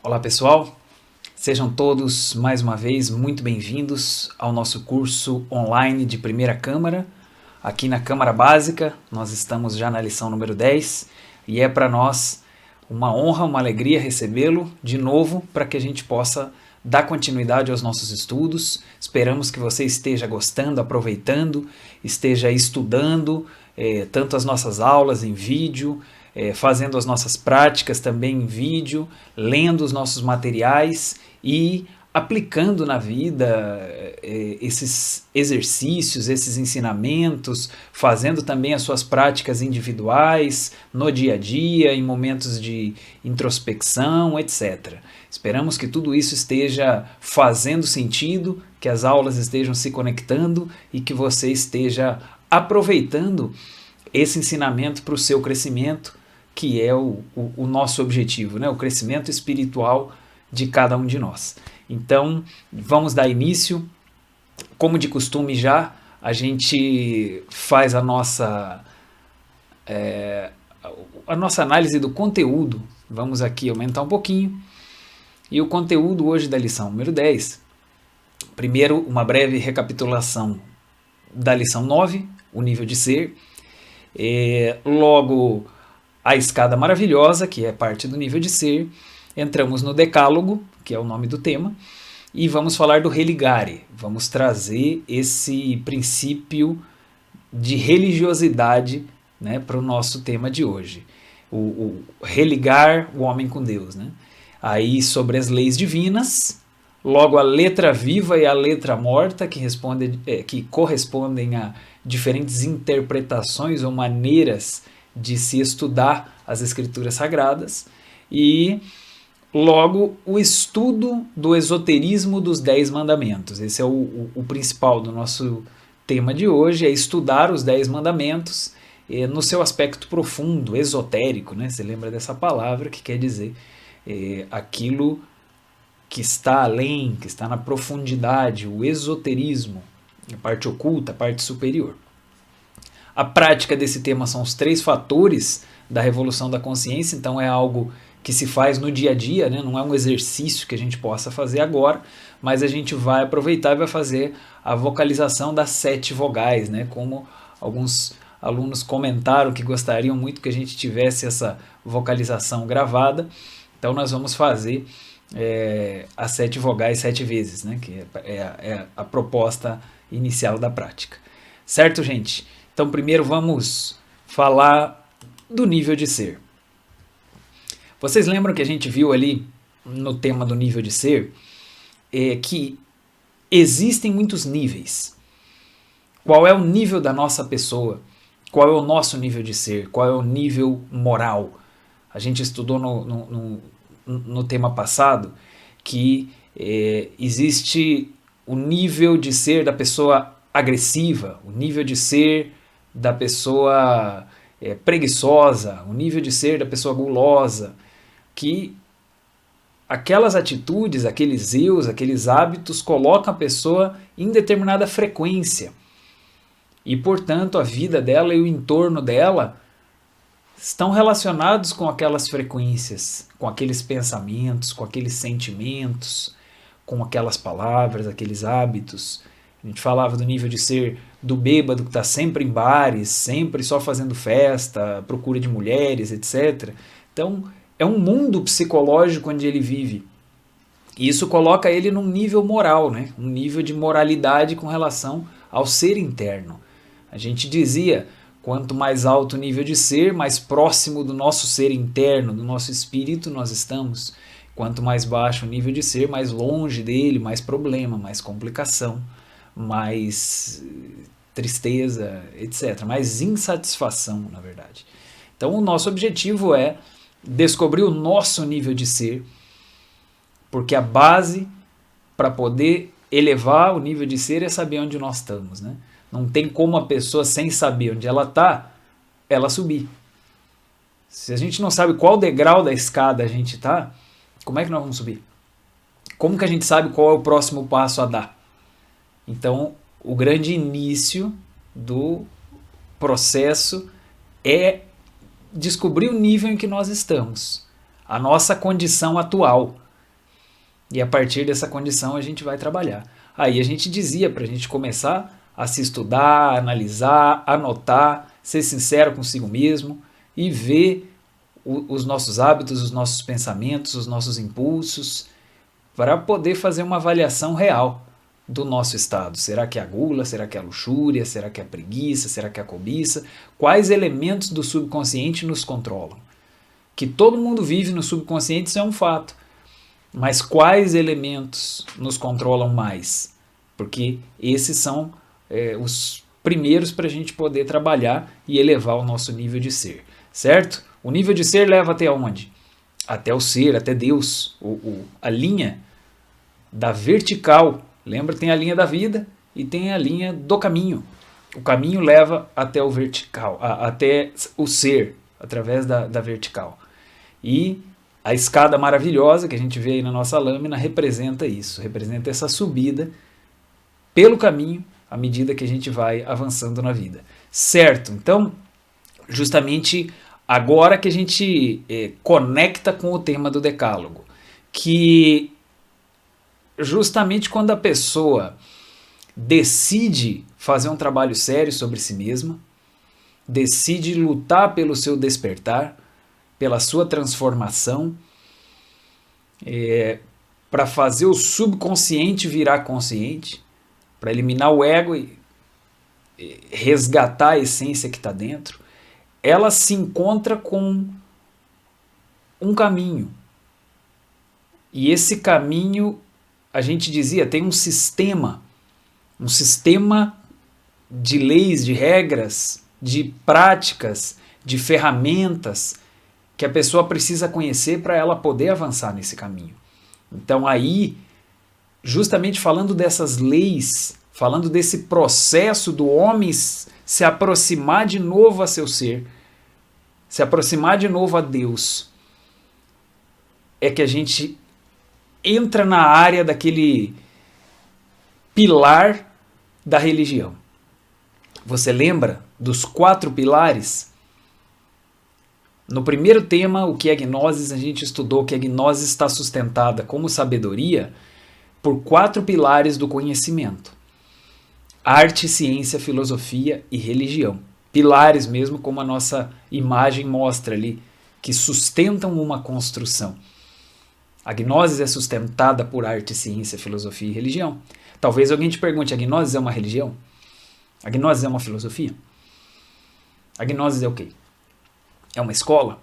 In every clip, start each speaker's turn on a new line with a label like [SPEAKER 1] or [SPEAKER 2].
[SPEAKER 1] Olá pessoal, sejam todos mais uma vez muito bem-vindos ao nosso curso online de Primeira Câmara. Aqui na Câmara Básica, nós estamos já na lição número 10 e é para nós uma honra, uma alegria recebê-lo de novo para que a gente possa dar continuidade aos nossos estudos. Esperamos que você esteja gostando, aproveitando, esteja estudando tanto as nossas aulas em vídeo, fazendo as nossas práticas também em vídeo, lendo os nossos materiais e aplicando na vida esses exercícios, esses ensinamentos, fazendo também as suas práticas individuais, no dia a dia, em momentos de introspecção, etc. Esperamos que tudo isso esteja fazendo sentido, que as aulas estejam se conectando e que você esteja aproveitando esse ensinamento para o seu crescimento, que é o nosso objetivo, né? O crescimento espiritual de cada um de nós. Então, vamos dar início. Como de costume já, a gente faz a nossa análise do conteúdo. Vamos aqui aumentar um pouquinho. E o conteúdo hoje da lição número 10. Primeiro, uma breve recapitulação da lição 9, o nível de ser. Logo, a escada maravilhosa, que é parte do nível de ser. Entramos no decálogo, que é o nome do tema, e vamos falar do religare. Vamos trazer esse princípio de religiosidade, né, para o nosso tema de hoje. O religar o homem com Deus, né? Aí sobre as leis divinas, logo a letra viva e a letra morta, que correspondem a diferentes interpretações ou maneiras de se estudar as escrituras sagradas, e logo o estudo do esoterismo dos 10 mandamentos. Esse é o principal do nosso tema de hoje, é estudar os 10 mandamentos no seu aspecto profundo, esotérico, né? Você lembra dessa palavra que quer dizer aquilo que está além, que está na profundidade, o esoterismo, a parte oculta, a parte superior. A prática desse tema são os 3 fatores da revolução da consciência, então é algo que se faz no dia a dia, né? Não é um exercício que a gente possa fazer agora, mas a gente vai aproveitar e vai fazer a vocalização das 7 vogais, né? Como alguns alunos comentaram que gostariam muito que a gente tivesse essa vocalização gravada, então nós vamos fazer as 7 vogais 7 vezes, né? Que é a proposta inicial da prática. Certo, gente? Então, primeiro vamos falar do nível de ser. Vocês lembram que a gente viu ali no tema do nível de ser que existem muitos níveis. Qual é o nível da nossa pessoa? Qual é o nosso nível de ser? Qual é o nível moral? A gente estudou no tema passado que existe o nível de ser da pessoa agressiva, o nível de ser da pessoa preguiçosa, o nível de ser da pessoa gulosa, que aquelas atitudes, aqueles eus, aqueles hábitos colocam a pessoa em determinada frequência e, portanto, a vida dela e o entorno dela estão relacionados com aquelas frequências, com aqueles pensamentos, com aqueles sentimentos, com aquelas palavras, aqueles hábitos. A gente falava do nível de ser do bêbado que está sempre em bares, sempre só fazendo festa, procura de mulheres, etc. Então, é um mundo psicológico onde ele vive. E isso coloca ele num nível moral, né? Um nível de moralidade com relação ao ser interno. A gente dizia, quanto mais alto o nível de ser, mais próximo do nosso ser interno, do nosso espírito nós estamos. Quanto mais baixo o nível de ser, mais longe dele, mais problema, mais complicação, mais tristeza, etc. Mais insatisfação, na verdade. Então, o nosso objetivo é descobrir o nosso nível de ser, porque a base para poder elevar o nível de ser é saber onde nós estamos, né? Não tem como a pessoa, sem saber onde ela está, ela subir. Se a gente não sabe qual degrau da escada a gente está, como é que nós vamos subir? Como que a gente sabe qual é o próximo passo a dar? Então, o grande início do processo descobrir o nível em que nós estamos, a nossa condição atual. E a partir dessa condição a gente vai trabalhar. Aí a gente dizia para a gente começar a se estudar, analisar, anotar, ser sincero consigo mesmo e ver os nossos hábitos, os nossos pensamentos, os nossos impulsos, para poder fazer uma avaliação real do nosso estado. Será que é a gula? Será que é a luxúria? Será que é a preguiça? Será que é a cobiça? Quais elementos do subconsciente nos controlam? Que todo mundo vive no subconsciente, isso é um fato. Mas quais elementos nos controlam mais? Porque esses são os primeiros para a gente poder trabalhar e elevar o nosso nível de ser, certo? O nível de ser leva até onde? Até o ser, até Deus. A linha da vertical. Lembra, tem a linha da vida e tem a linha do caminho. O caminho leva até o vertical, até o ser, através da vertical. E a escada maravilhosa que a gente vê aí na nossa lâmina representa isso, representa essa subida pelo caminho à medida que a gente vai avançando na vida. Certo? Então, justamente agora que a gente conecta com o tema do decálogo, que justamente quando a pessoa decide fazer um trabalho sério sobre si mesma, decide lutar pelo seu despertar, pela sua transformação, para fazer o subconsciente virar consciente, para eliminar o ego e resgatar a essência que está dentro, ela se encontra com um caminho. E esse caminho, a gente dizia, tem um sistema de leis, de regras, de práticas, de ferramentas que a pessoa precisa conhecer para ela poder avançar nesse caminho. Então aí, justamente falando dessas leis, falando desse processo do homem se aproximar de novo a seu ser, se aproximar de novo a Deus, é que a gente entra na área daquele pilar da religião. Você lembra dos 4 pilares? No primeiro tema, o que é gnose, a gente estudou que a gnose está sustentada como sabedoria por 4 pilares do conhecimento: arte, ciência, filosofia e religião. Pilares mesmo, como a nossa imagem mostra ali, que sustentam uma construção. A gnose é sustentada por arte, ciência, filosofia e religião. Talvez alguém te pergunte, a gnose é uma religião? A gnose é uma filosofia? A gnose é o quê? É uma escola?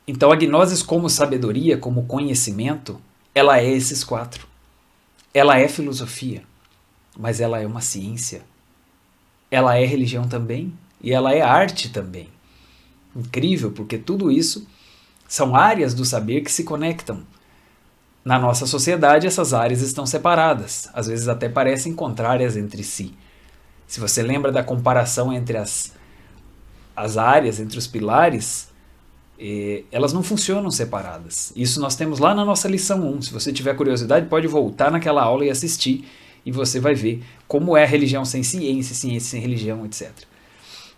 [SPEAKER 1] Então a gnose como sabedoria, como conhecimento, ela é esses 4. Ela é filosofia, mas ela é uma ciência. Ela é religião também e ela é arte também. Incrível, porque tudo isso são áreas do saber que se conectam. Na nossa sociedade, essas áreas estão separadas, às vezes até parecem contrárias entre si. Se você lembra da comparação entre as áreas, entre os pilares, elas não funcionam separadas. Isso nós temos lá na nossa lição 1. Se você tiver curiosidade, pode voltar naquela aula e assistir, e você vai ver como é religião sem ciência, ciência sem religião, etc.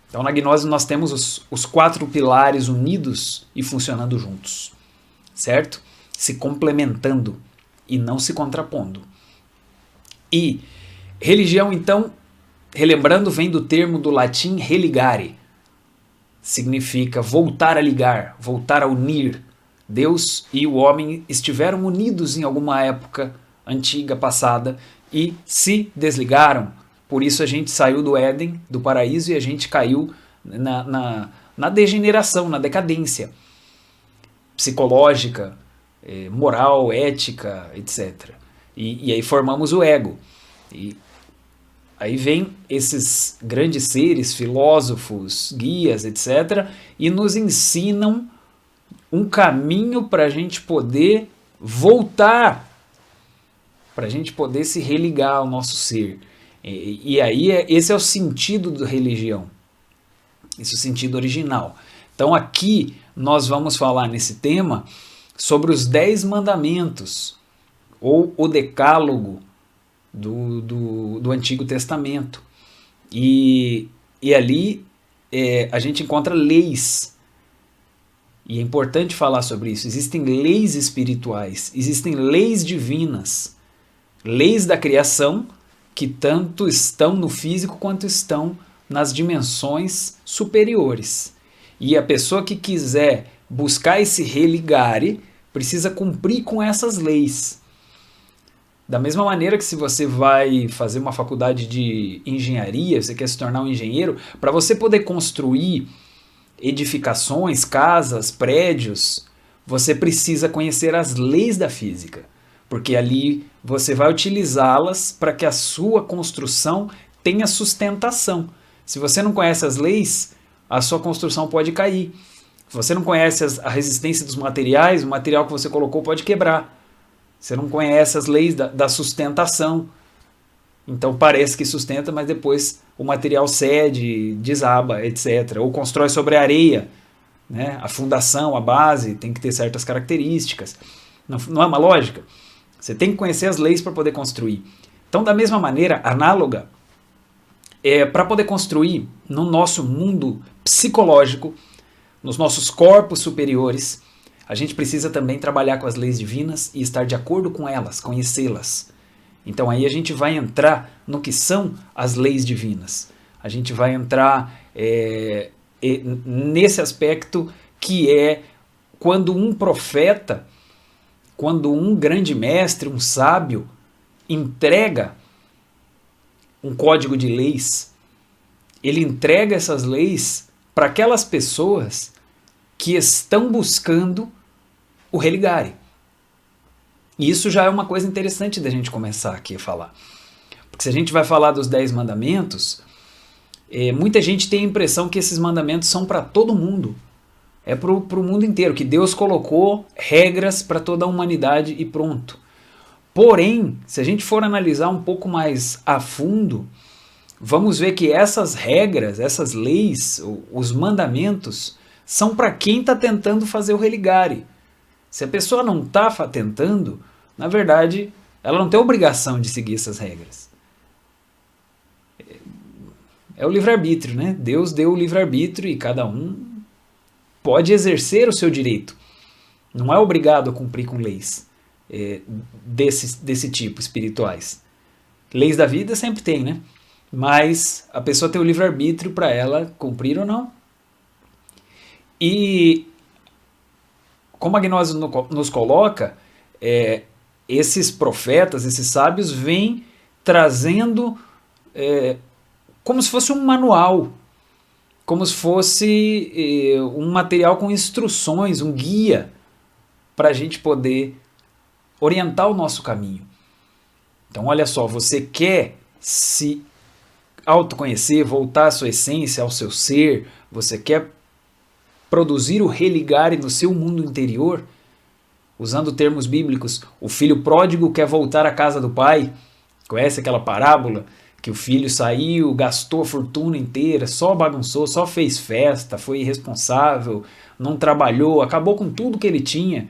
[SPEAKER 1] Então, na gnose, nós temos os 4 pilares unidos e funcionando juntos, certo? Se complementando e não se contrapondo. E religião, então, relembrando, vem do termo do latim religare. Significa voltar a ligar, voltar a unir. Deus e o homem estiveram unidos em alguma época antiga, passada, e se desligaram. Por isso a gente saiu do Éden, do paraíso, e a gente caiu na degeneração, na decadência psicológica, moral, ética, etc. E aí formamos o ego. E aí vem esses grandes seres, filósofos, guias, etc., e nos ensinam um caminho para a gente poder voltar, para a gente poder se religar ao nosso ser. E aí esse é o sentido da religião, esse é o sentido original. Então aqui nós vamos falar nesse tema sobre os 10 mandamentos, ou o decálogo do Antigo Testamento. E ali a gente encontra leis. E é importante falar sobre isso. Existem leis espirituais, existem leis divinas, leis da criação que tanto estão no físico quanto estão nas dimensões superiores. E a pessoa que quiser buscar esse religare precisa cumprir com essas leis. Da mesma maneira que se você vai fazer uma faculdade de engenharia, você quer se tornar um engenheiro, para você poder construir edificações, casas, prédios, você precisa conhecer as leis da física, porque ali você vai utilizá-las para que a sua construção tenha sustentação. Se você não conhece as leis, a sua construção pode cair. Se você não conhece a resistência dos materiais, o material que você colocou pode quebrar. Você não conhece as leis da sustentação. Então parece que sustenta, mas depois o material cede, desaba, etc. Ou constrói sobre a areia. Né? A fundação, a base, tem que ter certas características. Não é uma lógica? Você tem que conhecer as leis para poder construir. Então, da mesma maneira, análoga, para poder construir no nosso mundo psicológico, nos nossos corpos superiores, a gente precisa também trabalhar com as leis divinas e estar de acordo com elas, conhecê-las. Então aí a gente vai entrar no que são as leis divinas. A gente vai entrar nesse aspecto que é quando um profeta, quando um grande mestre, um sábio, entrega um código de leis, ele entrega essas leis para aquelas pessoas que estão buscando o religare. E isso já é uma coisa interessante da gente começar aqui a falar. Porque se a gente vai falar dos 10 mandamentos, muita gente tem a impressão que esses mandamentos são para todo mundo. É para o mundo inteiro, que Deus colocou regras para toda a humanidade e pronto. Porém, se a gente for analisar um pouco mais a fundo, vamos ver que essas regras, essas leis, os mandamentos, são para quem está tentando fazer o religare. Se a pessoa não está tentando, na verdade, ela não tem obrigação de seguir essas regras. É o livre-arbítrio, né? Deus deu o livre-arbítrio e cada um pode exercer o seu direito. Não é obrigado a cumprir com leis desse tipo, espirituais. Leis da vida sempre tem, né? Mas a pessoa tem o livre-arbítrio para ela cumprir ou não. E como a gnose nos coloca, esses profetas, esses sábios, vêm trazendo como se fosse um manual, como se fosse um material com instruções, um guia, para a gente poder orientar o nosso caminho. Então, olha só, você quer se autoconhecer, voltar à sua essência, ao seu ser, você quer produzir o religare no seu mundo interior, usando termos bíblicos, o filho pródigo quer voltar à casa do pai. Conhece aquela parábola? Que o filho saiu, gastou a fortuna inteira, só bagunçou, só fez festa, foi irresponsável, não trabalhou, acabou com tudo que ele tinha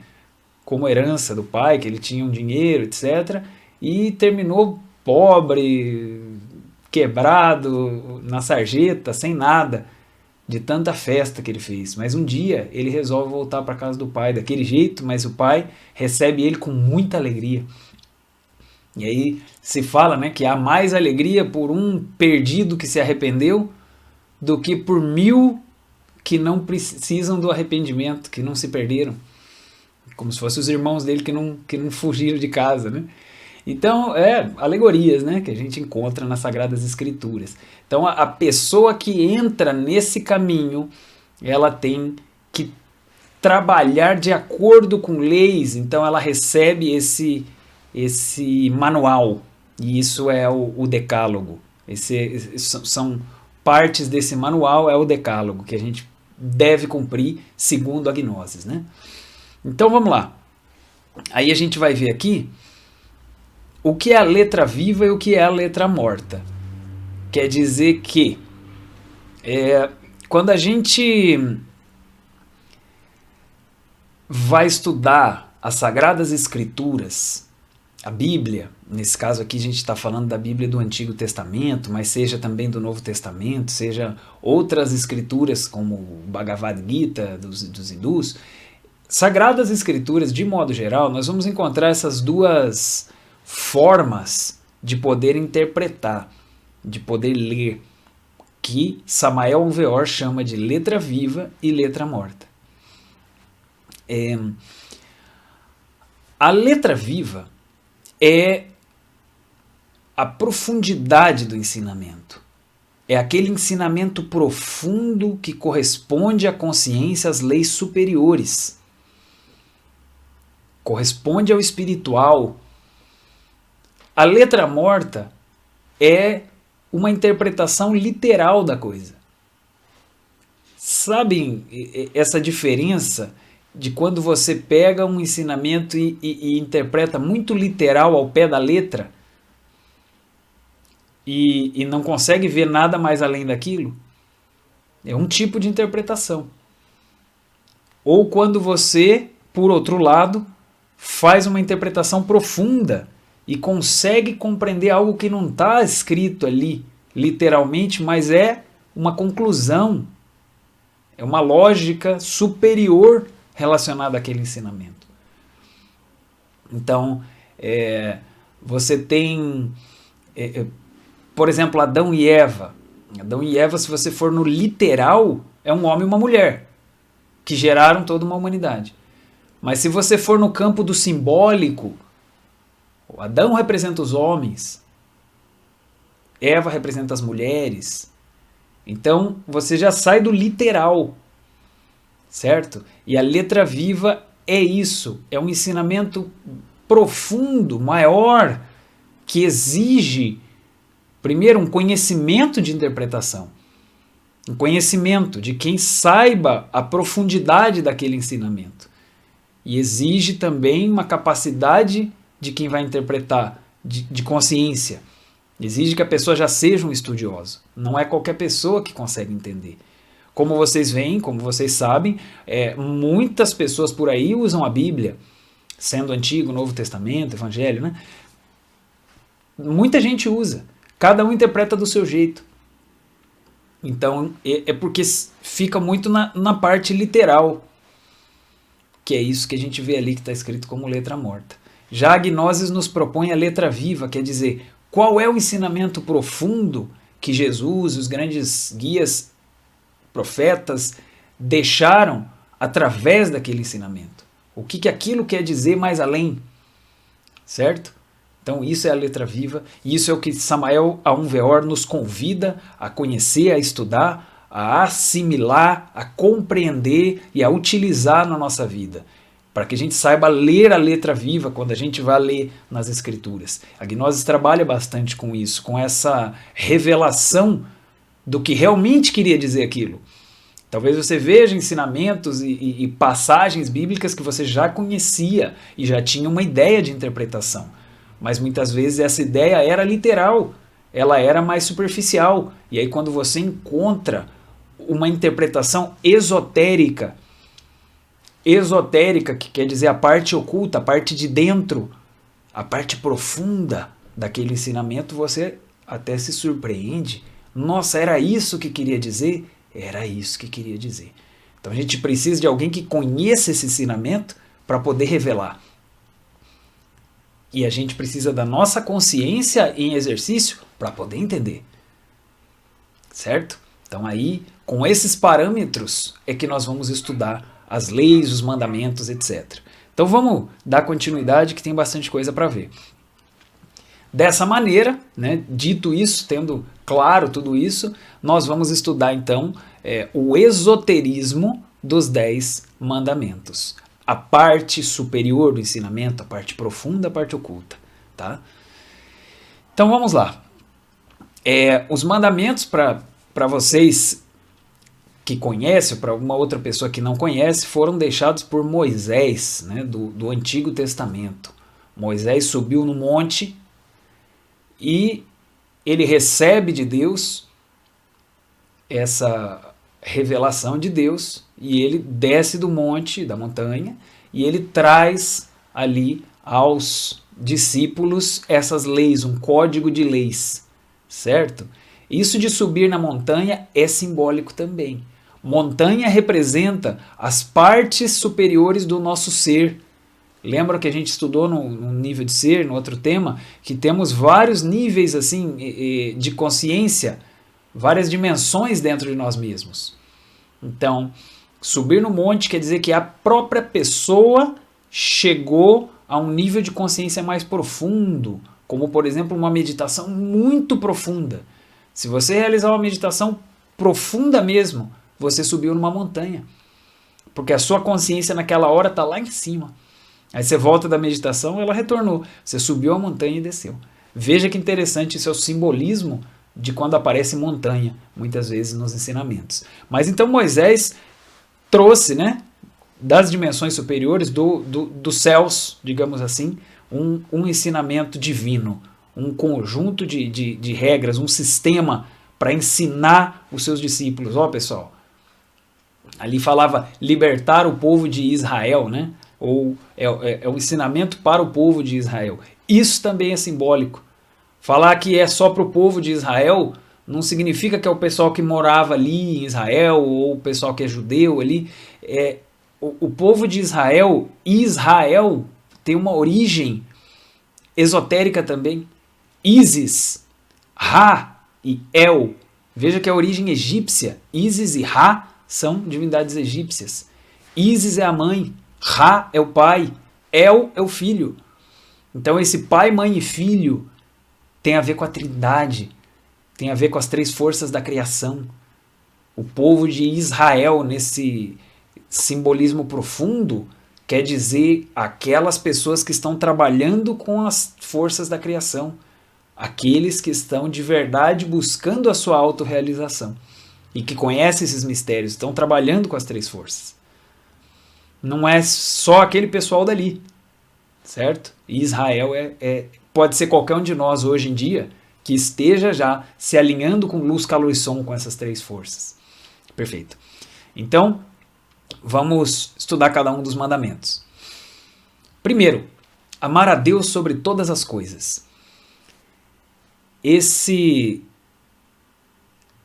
[SPEAKER 1] como herança do pai, que ele tinha um dinheiro, etc. E terminou pobre, quebrado, na sarjeta, sem nada, de tanta festa que ele fez. Mas um dia ele resolve voltar para a casa do pai daquele jeito, mas o pai recebe ele com muita alegria. E aí se fala, né, que há mais alegria por um perdido que se arrependeu do que por 1000 que não precisam do arrependimento, que não se perderam. Como se fossem os irmãos dele que não fugiram de casa, né? Então, alegorias, né, que a gente encontra nas Sagradas Escrituras. Então, a pessoa que entra nesse caminho, ela tem que trabalhar de acordo com leis, então ela recebe esse manual, e isso é o decálogo. São partes desse manual, é o decálogo, que a gente deve cumprir segundo a Gnosis, né? Então, vamos lá. Aí a gente vai ver aqui o que é a letra viva e o que é a letra morta. Quer dizer que quando a gente vai estudar as Sagradas Escrituras, a Bíblia, nesse caso aqui a gente está falando da Bíblia do Antigo Testamento, mas seja também do Novo Testamento, seja outras escrituras como o Bhagavad Gita dos hindus, Sagradas Escrituras, de modo geral, nós vamos encontrar essas duas formas de poder interpretar, de poder ler, que Samael Alveor chama de letra viva e letra morta. A letra viva é a profundidade do ensinamento. É aquele ensinamento profundo que corresponde à consciência, às leis superiores. Corresponde ao espiritual. A letra morta é uma interpretação literal da coisa. Sabem essa diferença de quando você pega um ensinamento e interpreta muito literal ao pé da letra e não consegue ver nada mais além daquilo? É um tipo de interpretação. Ou quando você, por outro lado, faz uma interpretação profunda e consegue compreender algo que não está escrito ali literalmente, mas é uma conclusão, é uma lógica superior relacionada àquele ensinamento. Então, você tem, por exemplo, Adão e Eva. Adão e Eva, se você for no literal, é um homem e uma mulher que geraram toda uma humanidade. Mas se você for no campo do simbólico, o Adão representa os homens, Eva representa as mulheres. Então você já sai do literal, certo? E a letra viva é isso, é um ensinamento profundo, maior, que exige, primeiro, um conhecimento de interpretação, um conhecimento de quem saiba a profundidade daquele ensinamento. E exige também uma capacidade de quem vai interpretar, de consciência. Exige que a pessoa já seja um estudioso. Não é qualquer pessoa que consegue entender. Como vocês veem, como vocês sabem, muitas pessoas por aí usam a Bíblia, sendo Antigo, Novo Testamento, Evangelho, né? Muita gente usa. Cada um interpreta do seu jeito. Então, é porque fica muito na parte literal, que é isso que a gente vê ali que está escrito como letra morta. Já a Gnosis nos propõe a letra viva, quer dizer, qual é o ensinamento profundo que Jesus e os grandes guias, profetas, deixaram através daquele ensinamento. O que aquilo quer dizer mais além, certo? Então isso é a letra viva, e isso é o que Samael Aun-Weor nos convida a conhecer, a estudar, a assimilar, a compreender e a utilizar na nossa vida, para que a gente saiba ler a letra viva quando a gente vai ler nas Escrituras. A Gnosis trabalha bastante com isso, com essa revelação do que realmente queria dizer aquilo. Talvez você veja ensinamentos e passagens bíblicas que você já conhecia e já tinha uma ideia de interpretação, mas muitas vezes essa ideia era literal, ela era mais superficial, e aí quando você encontra uma interpretação esotérica, que quer dizer a parte oculta, a parte de dentro, a parte profunda daquele ensinamento, você até se surpreende. Nossa, era isso que queria dizer? Era isso que queria dizer. Então a gente precisa de alguém que conheça esse ensinamento para poder revelar. E a gente precisa da nossa consciência em exercício para poder entender. Certo? Então aí, com esses parâmetros, é que nós vamos estudar as leis, os mandamentos, etc. Então vamos dar continuidade que tem bastante coisa para ver. Dessa maneira, né, dito isso, tendo claro tudo isso, nós vamos estudar então o esoterismo dos 10 mandamentos. A parte superior do ensinamento, a parte profunda, a parte oculta. Tá? Então vamos lá. Os mandamentos, para vocês que conhecem, ou para alguma outra pessoa que não conhece, foram deixados por Moisés, né, do Antigo Testamento. Moisés subiu no monte e ele recebe de Deus essa revelação de Deus, e ele desce do monte, da montanha, e ele traz ali aos discípulos essas leis, um código de leis, certo? Isso de subir na montanha é simbólico também. Montanha representa as partes superiores do nosso ser. Lembra que a gente estudou no nível de ser, no outro tema, que temos vários níveis assim de consciência, várias dimensões dentro de nós mesmos. Então, subir no monte quer dizer que a própria pessoa chegou a um nível de consciência mais profundo, como por exemplo uma meditação muito profunda. Se você realizar uma meditação profunda mesmo, você subiu numa montanha, porque a sua consciência naquela hora está lá em cima. Aí você volta da meditação, ela retornou. Você subiu a montanha e desceu. Veja que interessante, isso é o simbolismo de quando aparece montanha, muitas vezes nos ensinamentos. Mas então Moisés trouxe, né, das dimensões superiores, dos céus, digamos assim, um ensinamento divino, um conjunto de regras, um sistema para ensinar os seus discípulos. Ó, pessoal, ali falava libertar o povo de Israel, né? Ou é um ensinamento para o povo de Israel. Isso também é simbólico. Falar que é só para o povo de Israel não significa que é o pessoal que morava ali em Israel ou o pessoal que é judeu ali. O povo de Israel, Israel, tem uma origem esotérica também. Isis, Ra e El. Veja que a origem egípcia. Isis e Ra são divindades egípcias. Isis é a mãe, Ra é o pai, El é o filho. Então esse pai, mãe e filho tem a ver com a Trindade, tem a ver com as três forças da criação. O povo de Israel, nesse simbolismo profundo, quer dizer aquelas pessoas que estão trabalhando com as forças da criação, aqueles que estão de verdade buscando a sua autorrealização e que conhecem esses mistérios, estão trabalhando com as três forças. Não é só aquele pessoal dali, certo? Israel pode ser qualquer um de nós hoje em dia que esteja já se alinhando com luz, calor e som com essas três forças. Perfeito. Então, vamos estudar cada um dos mandamentos. Primeiro, amar a Deus sobre todas as coisas. Esse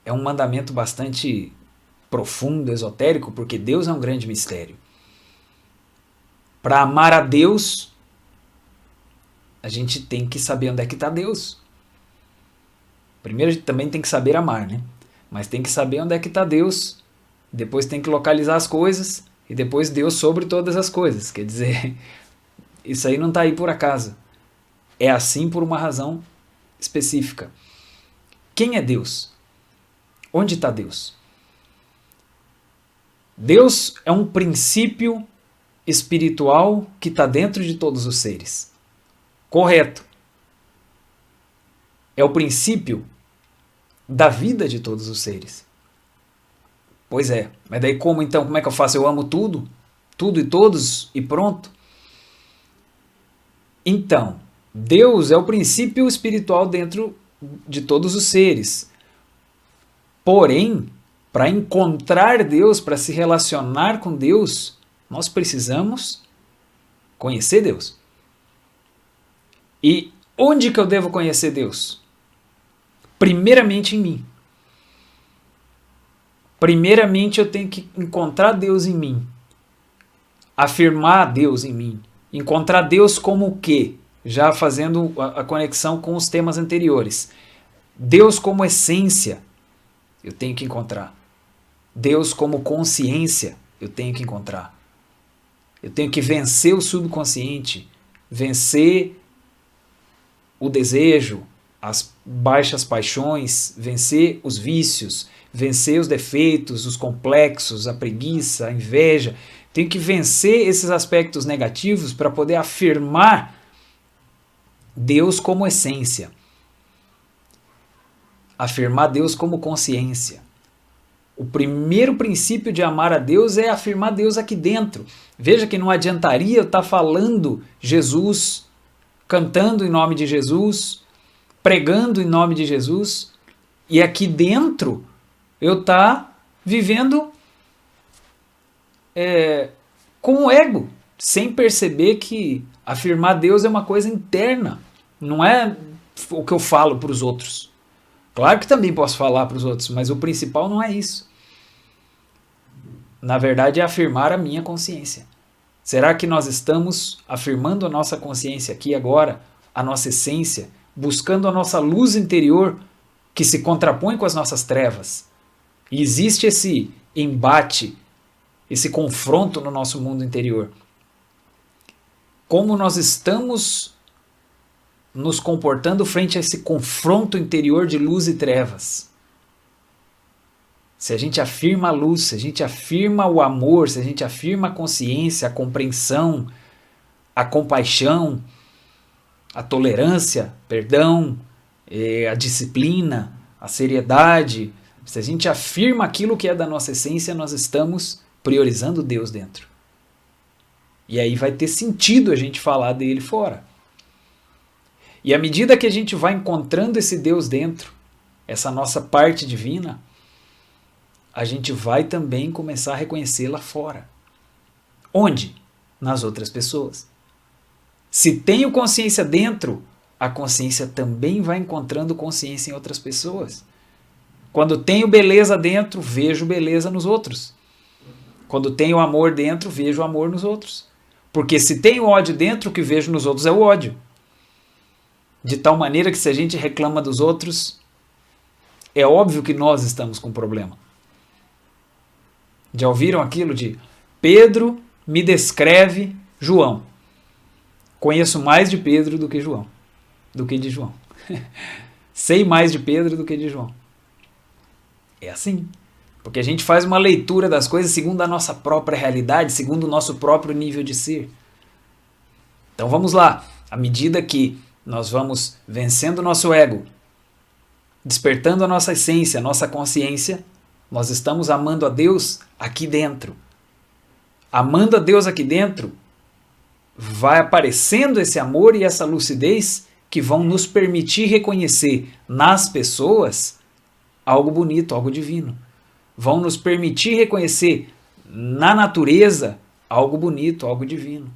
[SPEAKER 1] é um mandamento bastante profundo, esotérico, porque Deus é um grande mistério. Para amar a Deus, a gente tem que saber onde é que está Deus. Primeiro a gente também tem que saber amar, né? Mas tem que saber onde é que está Deus. Depois tem que localizar as coisas. E depois Deus sobre todas as coisas. Quer dizer, isso aí não está aí por acaso. É assim por uma razão específica. Quem é Deus? Onde está Deus? Deus é um princípio espiritual que está dentro de todos os seres. Correto. É o princípio da vida de todos os seres. Pois é. Mas daí como então? Como é que eu faço? Eu amo tudo? Tudo e todos e pronto? Então, Deus é o princípio espiritual dentro de todos os seres. Porém, para encontrar Deus, para se relacionar com Deus, nós precisamos conhecer Deus. E onde que eu devo conhecer Deus? Primeiramente em mim. Primeiramente eu tenho que encontrar Deus em mim. Afirmar Deus em mim. Encontrar Deus como o quê? Já fazendo a conexão com os temas anteriores. Deus como essência, eu tenho que encontrar. Deus como consciência, eu tenho que encontrar. Eu tenho que vencer o subconsciente, vencer o desejo, as baixas paixões, vencer os vícios, vencer os defeitos, os complexos, a preguiça, a inveja. Tenho que vencer esses aspectos negativos para poder afirmar Deus como essência. Afirmar Deus como consciência. O primeiro princípio de amar a Deus é afirmar Deus aqui dentro. Veja que não adiantaria eu estar falando Jesus, cantando em nome de Jesus, pregando em nome de Jesus, e aqui dentro eu estar vivendo com o ego, sem perceber que afirmar Deus é uma coisa interna, não é o que eu falo para os outros. Claro que também posso falar para os outros, mas o principal não é isso. Na verdade, é afirmar a minha consciência. Será que nós estamos afirmando a nossa consciência aqui agora, a nossa essência, buscando a nossa luz interior que se contrapõe com as nossas trevas? E existe esse embate, esse confronto no nosso mundo interior. Como nós estamos nos comportando frente a esse confronto interior de luz e trevas? Se a gente afirma a luz, se a gente afirma o amor, se a gente afirma a consciência, a compreensão, a compaixão, a tolerância, perdão, a disciplina, a seriedade, se a gente afirma aquilo que é da nossa essência, nós estamos priorizando Deus dentro. E aí vai ter sentido a gente falar dele fora. E à medida que a gente vai encontrando esse Deus dentro, essa nossa parte divina, a gente vai também começar a reconhecê-la fora. Onde? Nas outras pessoas. Se tenho consciência dentro, a consciência também vai encontrando consciência em outras pessoas. Quando tenho beleza dentro, vejo beleza nos outros. Quando tenho amor dentro, vejo amor nos outros. Porque se tenho ódio dentro, o que vejo nos outros é o ódio. De tal maneira que se a gente reclama dos outros, é óbvio que nós estamos com problema. Já ouviram aquilo de Pedro me descreve João? Conheço mais de Pedro do que João, do que de João. Sei mais de Pedro do que de João. É assim. Porque a gente faz uma leitura das coisas segundo a nossa própria realidade, segundo o nosso próprio nível de ser. Então vamos lá. À medida que nós vamos vencendo o nosso ego, despertando a nossa essência, a nossa consciência, nós estamos amando a Deus aqui dentro. Amando a Deus aqui dentro, vai aparecendo esse amor e essa lucidez que vão nos permitir reconhecer nas pessoas algo bonito, algo divino. Vão nos permitir reconhecer na natureza algo bonito, algo divino.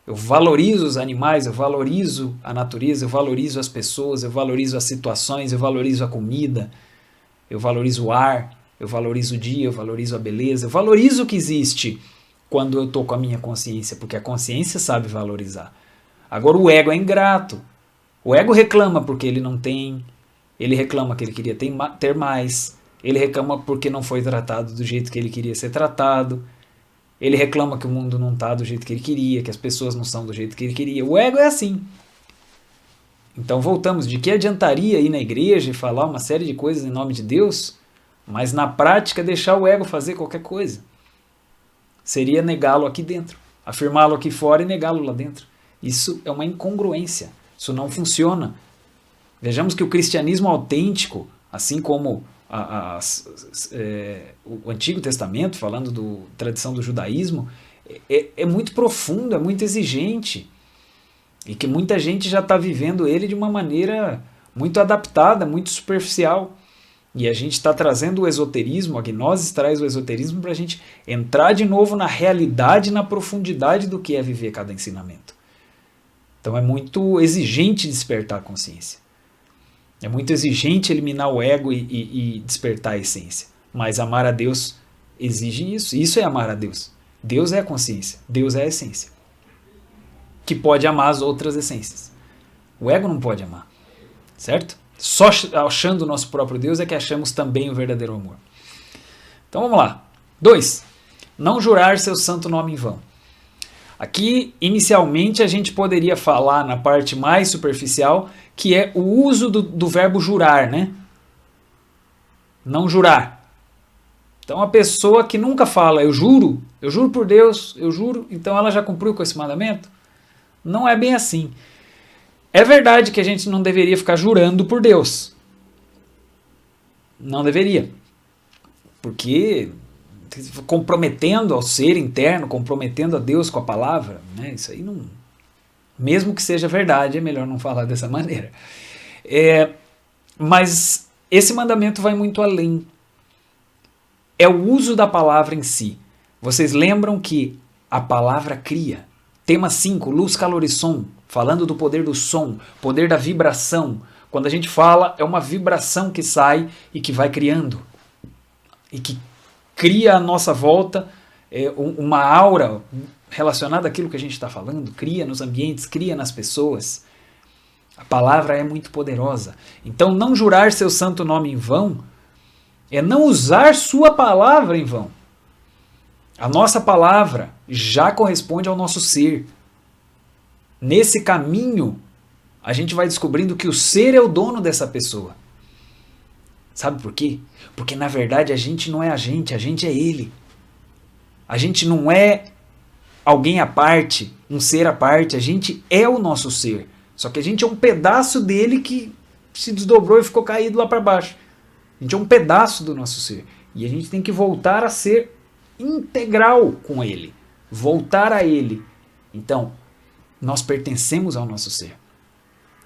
[SPEAKER 1] Eu valorizo os animais, eu valorizo a natureza, eu valorizo as pessoas, eu valorizo as situações, eu valorizo a comida, eu valorizo o ar, eu valorizo o dia, eu valorizo a beleza, eu valorizo o que existe quando eu estou com a minha consciência, porque a consciência sabe valorizar. Agora o ego é ingrato. O ego reclama porque ele não tem, ele reclama que ele queria ter mais, ele reclama porque não foi tratado do jeito que ele queria ser tratado, ele reclama que o mundo não está do jeito que ele queria, que as pessoas não são do jeito que ele queria. O ego é assim. Então voltamos, de que adiantaria ir na igreja e falar uma série de coisas em nome de Deus, mas na prática deixar o ego fazer qualquer coisa? Seria negá-lo aqui dentro, afirmá-lo aqui fora e negá-lo lá dentro. Isso é uma incongruência, isso não funciona. Vejamos que o cristianismo autêntico, assim como o Antigo Testamento, falando da tradição do judaísmo, é muito profundo, é muito exigente, e que muita gente já está vivendo ele de uma maneira muito adaptada, muito superficial. E a gente está trazendo o esoterismo, a gnose traz o esoterismo para a gente entrar de novo na realidade, na profundidade do que é viver cada ensinamento. Então é muito exigente despertar a consciência. É muito exigente eliminar o ego e despertar a essência. Mas amar a Deus exige isso. Isso é amar a Deus. Deus é a consciência. Deus é a essência. Que pode amar as outras essências. O ego não pode amar. Certo? Só achando o nosso próprio Deus é que achamos também o verdadeiro amor. Então vamos lá. 2. Não jurar seu santo nome em vão. Aqui, inicialmente, a gente poderia falar na parte mais superficial, que é o uso do verbo jurar, né? Não jurar. Então a pessoa que nunca fala eu juro por Deus, eu juro, então ela já cumpriu com esse mandamento? Não é bem assim. É verdade que a gente não deveria ficar jurando por Deus. Não deveria. Porque comprometendo ao ser interno, comprometendo a Deus com a palavra, né? Isso aí não... Mesmo que seja verdade, é melhor não falar dessa maneira. Mas esse mandamento vai muito além. É o uso da palavra em si. Vocês lembram que a palavra cria, Tema 5, luz, calor e som, falando do poder do som, poder da vibração. Quando a gente fala, é uma vibração que sai e que vai criando. E que cria à nossa volta uma aura relacionada àquilo que a gente está falando, cria nos ambientes, cria nas pessoas. A palavra é muito poderosa. Então, não jurar seu santo nome em vão é não usar sua palavra em vão. A nossa palavra já corresponde ao nosso ser. Nesse caminho, a gente vai descobrindo que o ser é o dono dessa pessoa. Sabe por quê? Porque na verdade a gente não é a gente é ele. A gente não é alguém à parte, um ser à parte, a gente é o nosso ser. Só que a gente é um pedaço dele que se desdobrou e ficou caído lá para baixo. A gente é um pedaço do nosso ser. E a gente tem que voltar a ser integral com ele, voltar a ele. Então, nós pertencemos ao nosso ser,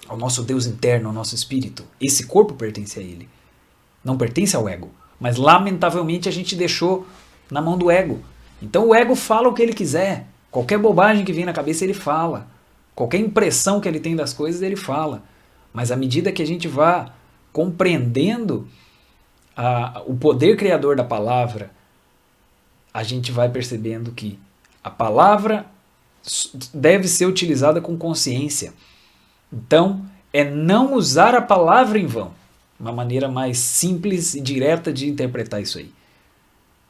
[SPEAKER 1] ao nosso Deus interno, ao nosso espírito. Esse corpo pertence a ele, não pertence ao ego. Mas lamentavelmente a gente deixou na mão do ego. Então o ego fala o que ele quiser, qualquer bobagem que vem na cabeça ele fala, qualquer impressão que ele tem das coisas ele fala. Mas à medida que a gente vá compreendendo o poder criador da palavra, a gente vai percebendo que a palavra deve ser utilizada com consciência. Então, é não usar a palavra em vão. Uma maneira mais simples e direta de interpretar isso aí.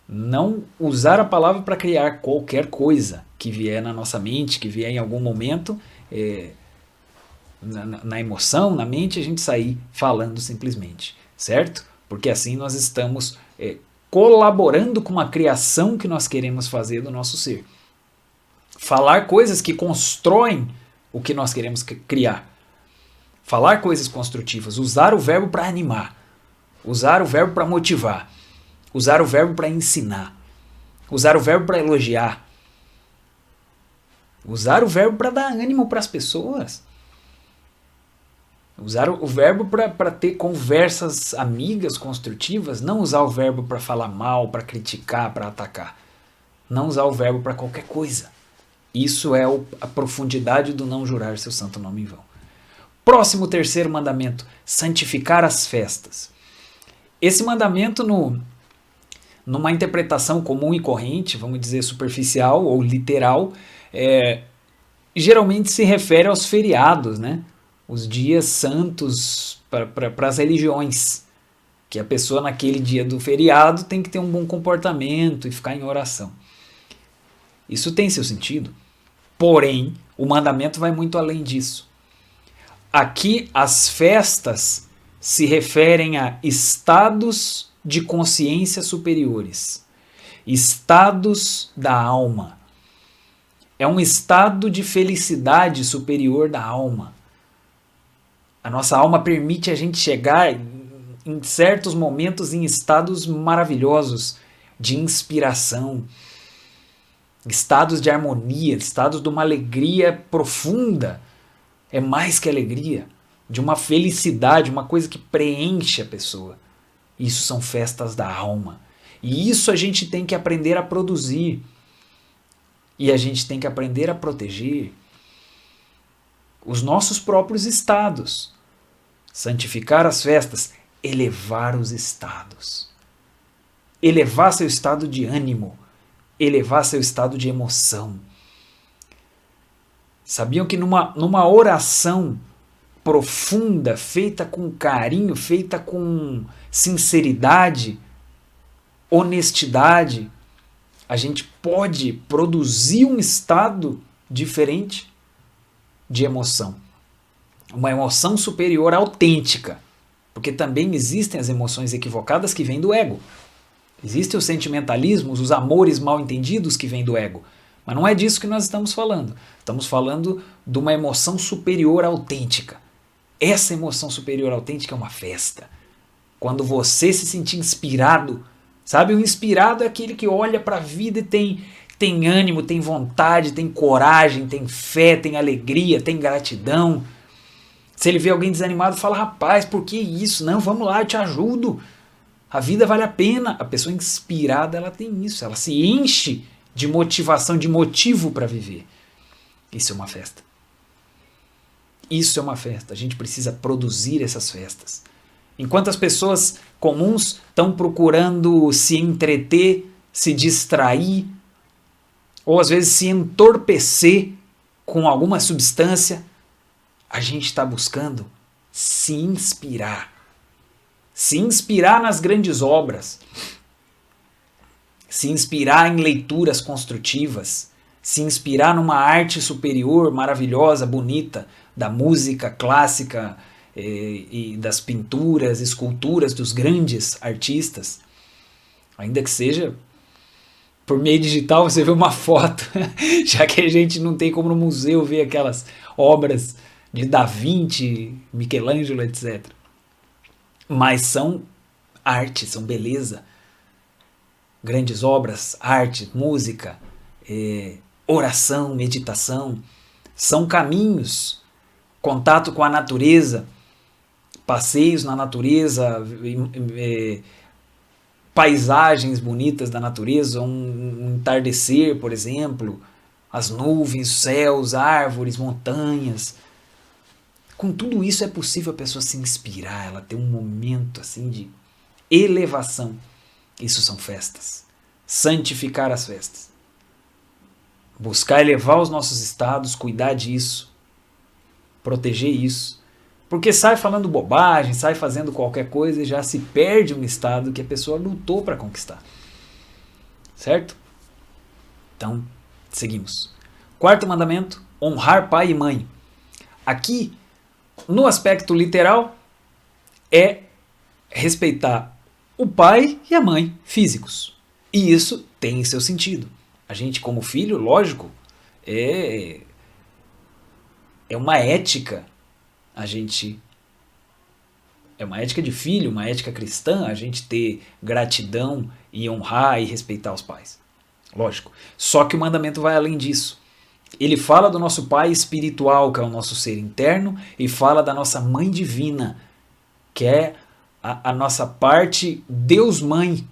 [SPEAKER 1] Não usar a palavra para criar qualquer coisa que vier na nossa mente, que vier em algum momento, na emoção, na mente, a gente sair falando simplesmente, certo? Porque assim nós estamos colaborando com uma criação que nós queremos fazer do nosso ser. Falar coisas que constroem o que nós queremos criar. Falar coisas construtivas. Usar o verbo para animar. Usar o verbo para motivar. Usar o verbo para ensinar. Usar o verbo para elogiar. Usar o verbo para dar ânimo para as pessoas. Usar o verbo para ter conversas amigas, construtivas. Não usar o verbo para falar mal, para criticar, para atacar. Não usar o verbo para qualquer coisa. Isso é a profundidade do não jurar seu santo nome em vão. Próximo, terceiro mandamento. Santificar as festas. Esse mandamento, numa interpretação comum e corrente, vamos dizer superficial ou literal, geralmente se refere aos feriados, né? Os dias santos para as religiões, que a pessoa naquele dia do feriado tem que ter um bom comportamento e ficar em oração. Isso tem seu sentido, porém o mandamento vai muito além disso. Aqui as festas se referem a estados de consciência superiores, estados da alma. É um estado de felicidade superior da alma. A nossa alma permite a gente chegar em certos momentos em estados maravilhosos de inspiração, estados de harmonia, estados de uma alegria profunda. É mais que alegria, de uma felicidade, uma coisa que preenche a pessoa. Isso são festas da alma. E isso a gente tem que aprender a produzir. E a gente tem que aprender a proteger os nossos próprios estados. Santificar as festas, elevar os estados. Elevar seu estado de ânimo, elevar seu estado de emoção. Sabiam que numa oração profunda, feita com carinho, feita com sinceridade, honestidade, a gente pode produzir um estado diferente de emoção. Uma emoção superior autêntica. Porque também existem as emoções equivocadas que vêm do ego. Existem os sentimentalismos, os amores mal entendidos que vêm do ego. Mas não é disso que nós estamos falando. Estamos falando de uma emoção superior autêntica. Essa emoção superior autêntica é uma festa. Quando você se sentir inspirado, sabe? O inspirado é aquele que olha para a vida e tem ânimo, tem vontade, tem coragem, tem fé, tem alegria, tem gratidão. Se ele vê alguém desanimado, fala, rapaz, por que isso? Não, vamos lá, eu te ajudo. A vida vale a pena. A pessoa inspirada, ela tem isso. Ela se enche de motivação, de motivo para viver. Isso é uma festa. Isso é uma festa. A gente precisa produzir essas festas. Enquanto as pessoas comuns estão procurando se entreter, se distrair, ou às vezes se entorpecer com alguma substância, a gente está buscando se inspirar. Se inspirar nas grandes obras. Se inspirar em leituras construtivas. Se inspirar numa arte superior, maravilhosa, bonita, da música clássica e das pinturas, esculturas dos grandes artistas. Ainda que seja por meio digital, você vê uma foto, já que a gente não tem como no museu ver aquelas obras de Da Vinci, Michelangelo, etc. Mas são arte, são beleza. Grandes obras, arte, música, oração, meditação, são caminhos, contato com a natureza, passeios na natureza, paisagens bonitas da natureza, um entardecer, por exemplo, as nuvens, céus, árvores, montanhas. Com tudo isso é possível a pessoa se inspirar, ela ter um momento assim de elevação. Isso são festas. Santificar as festas. Buscar elevar os nossos estados, cuidar disso, proteger isso. Porque sai falando bobagem, sai fazendo qualquer coisa e já se perde um estado que a pessoa lutou para conquistar. Certo? Então, seguimos. Quarto mandamento, honrar pai e mãe. Aqui, no aspecto literal, é respeitar o pai e a mãe físicos. E isso tem seu sentido. A gente, como filho, lógico, é uma ética. É uma ética de filho, uma ética cristã, a gente ter gratidão e honrar e respeitar os pais. Lógico. Só que o mandamento vai além disso. Ele fala do nosso pai espiritual, que é o nosso ser interno, e fala da nossa mãe divina, que é a nossa parte Deus Mãe.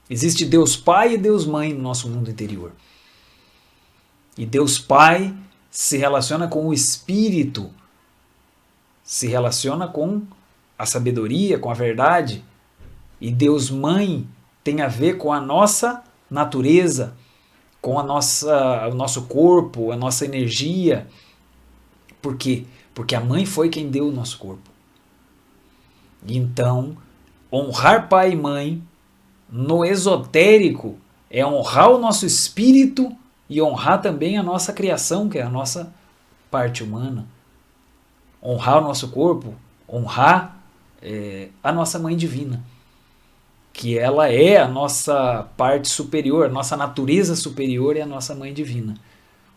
[SPEAKER 1] Existe Deus Pai e Deus Mãe no nosso mundo interior. E Deus Pai se relaciona com o Espírito, se relaciona com a sabedoria, com a verdade. E Deus Mãe tem a ver com a nossa natureza, com o nosso corpo, a nossa energia. Por quê? Porque a mãe foi quem deu o nosso corpo. Então, honrar pai e mãe, no esotérico, é honrar o nosso espírito e honrar também a nossa criação, que é a nossa parte humana. Honrar o nosso corpo, honrar a nossa mãe divina, que ela é a nossa parte superior, a nossa natureza superior é a nossa mãe divina.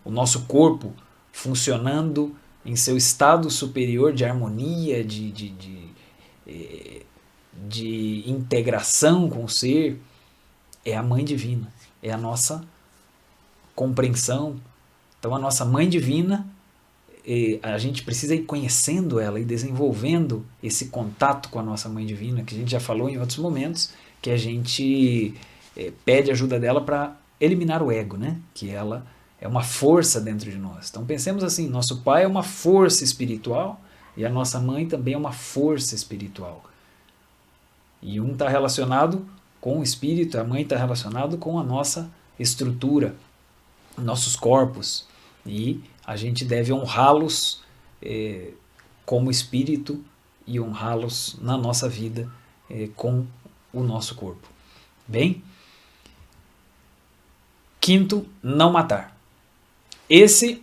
[SPEAKER 1] O nosso corpo funcionando em seu estado superior de harmonia, de integração com o ser, é a mãe divina, é a nossa compreensão. Então a nossa mãe divina, a gente precisa ir conhecendo ela e desenvolvendo esse contato com a nossa mãe divina, que a gente já falou em outros momentos, que a gente pede ajuda dela para eliminar o ego, né? Que ela é uma força dentro de nós. Então pensemos assim, nosso pai é uma força espiritual e a nossa mãe também é uma força espiritual. E um está relacionado com o espírito, a mãe está relacionado com a nossa estrutura, nossos corpos. E a gente deve honrá-los como espírito e honrá-los na nossa vida com o nosso corpo. Bem? Quinto, não matar. Esse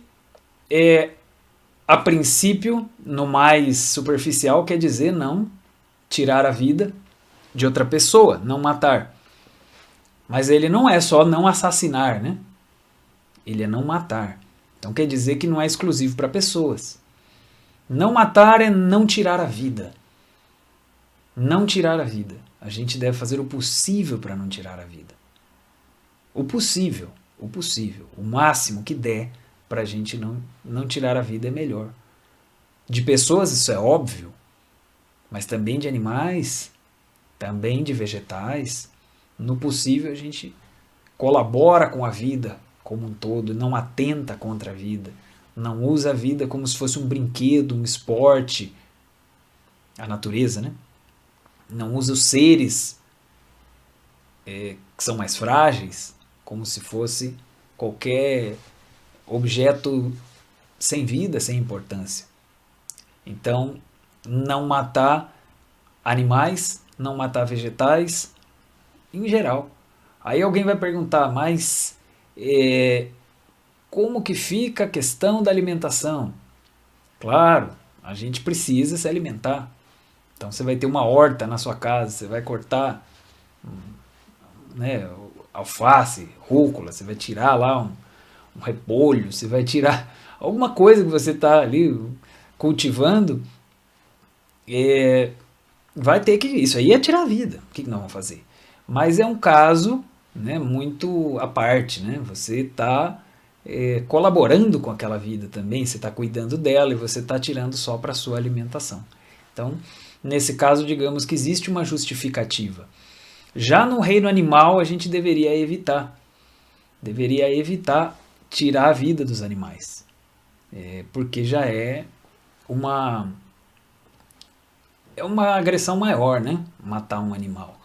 [SPEAKER 1] a princípio, no mais superficial, quer dizer não tirar a vida de outra pessoa, não matar. Mas ele não é só não assassinar, né? Ele é não matar. Então quer dizer que não é exclusivo para pessoas. Não matar é não tirar a vida. Não tirar a vida. A gente deve fazer o possível para não tirar a vida. O possível. O máximo que der para a gente não tirar a vida é melhor. De pessoas isso é óbvio, mas também de animais, também de vegetais. No possível a gente colabora com a vida como um todo, não atenta contra a vida, não usa a vida como se fosse um brinquedo, um esporte, a natureza, né? Não usa os seres que são mais frágeis como se fosse qualquer objeto sem vida, sem importância. Então, não matar animais, não matar vegetais, em geral. Aí alguém vai perguntar, mas como que fica a questão da alimentação? Claro, a gente precisa se alimentar. Então você vai ter uma horta na sua casa, você vai cortar, né, alface, rúcula, você vai tirar lá um repolho, você vai tirar alguma coisa que você está ali cultivando, vai ter que... Isso aí é tirar a vida. O que nós vamos fazer? Mas é um caso, né, muito à parte. Né? Você está colaborando com aquela vida também, você está cuidando dela e você está tirando só para a sua alimentação. Então, nesse caso, digamos que existe uma justificativa. Já no reino animal, a gente deveria evitar tirar a vida dos animais, porque já é uma agressão maior, né? Matar um animal.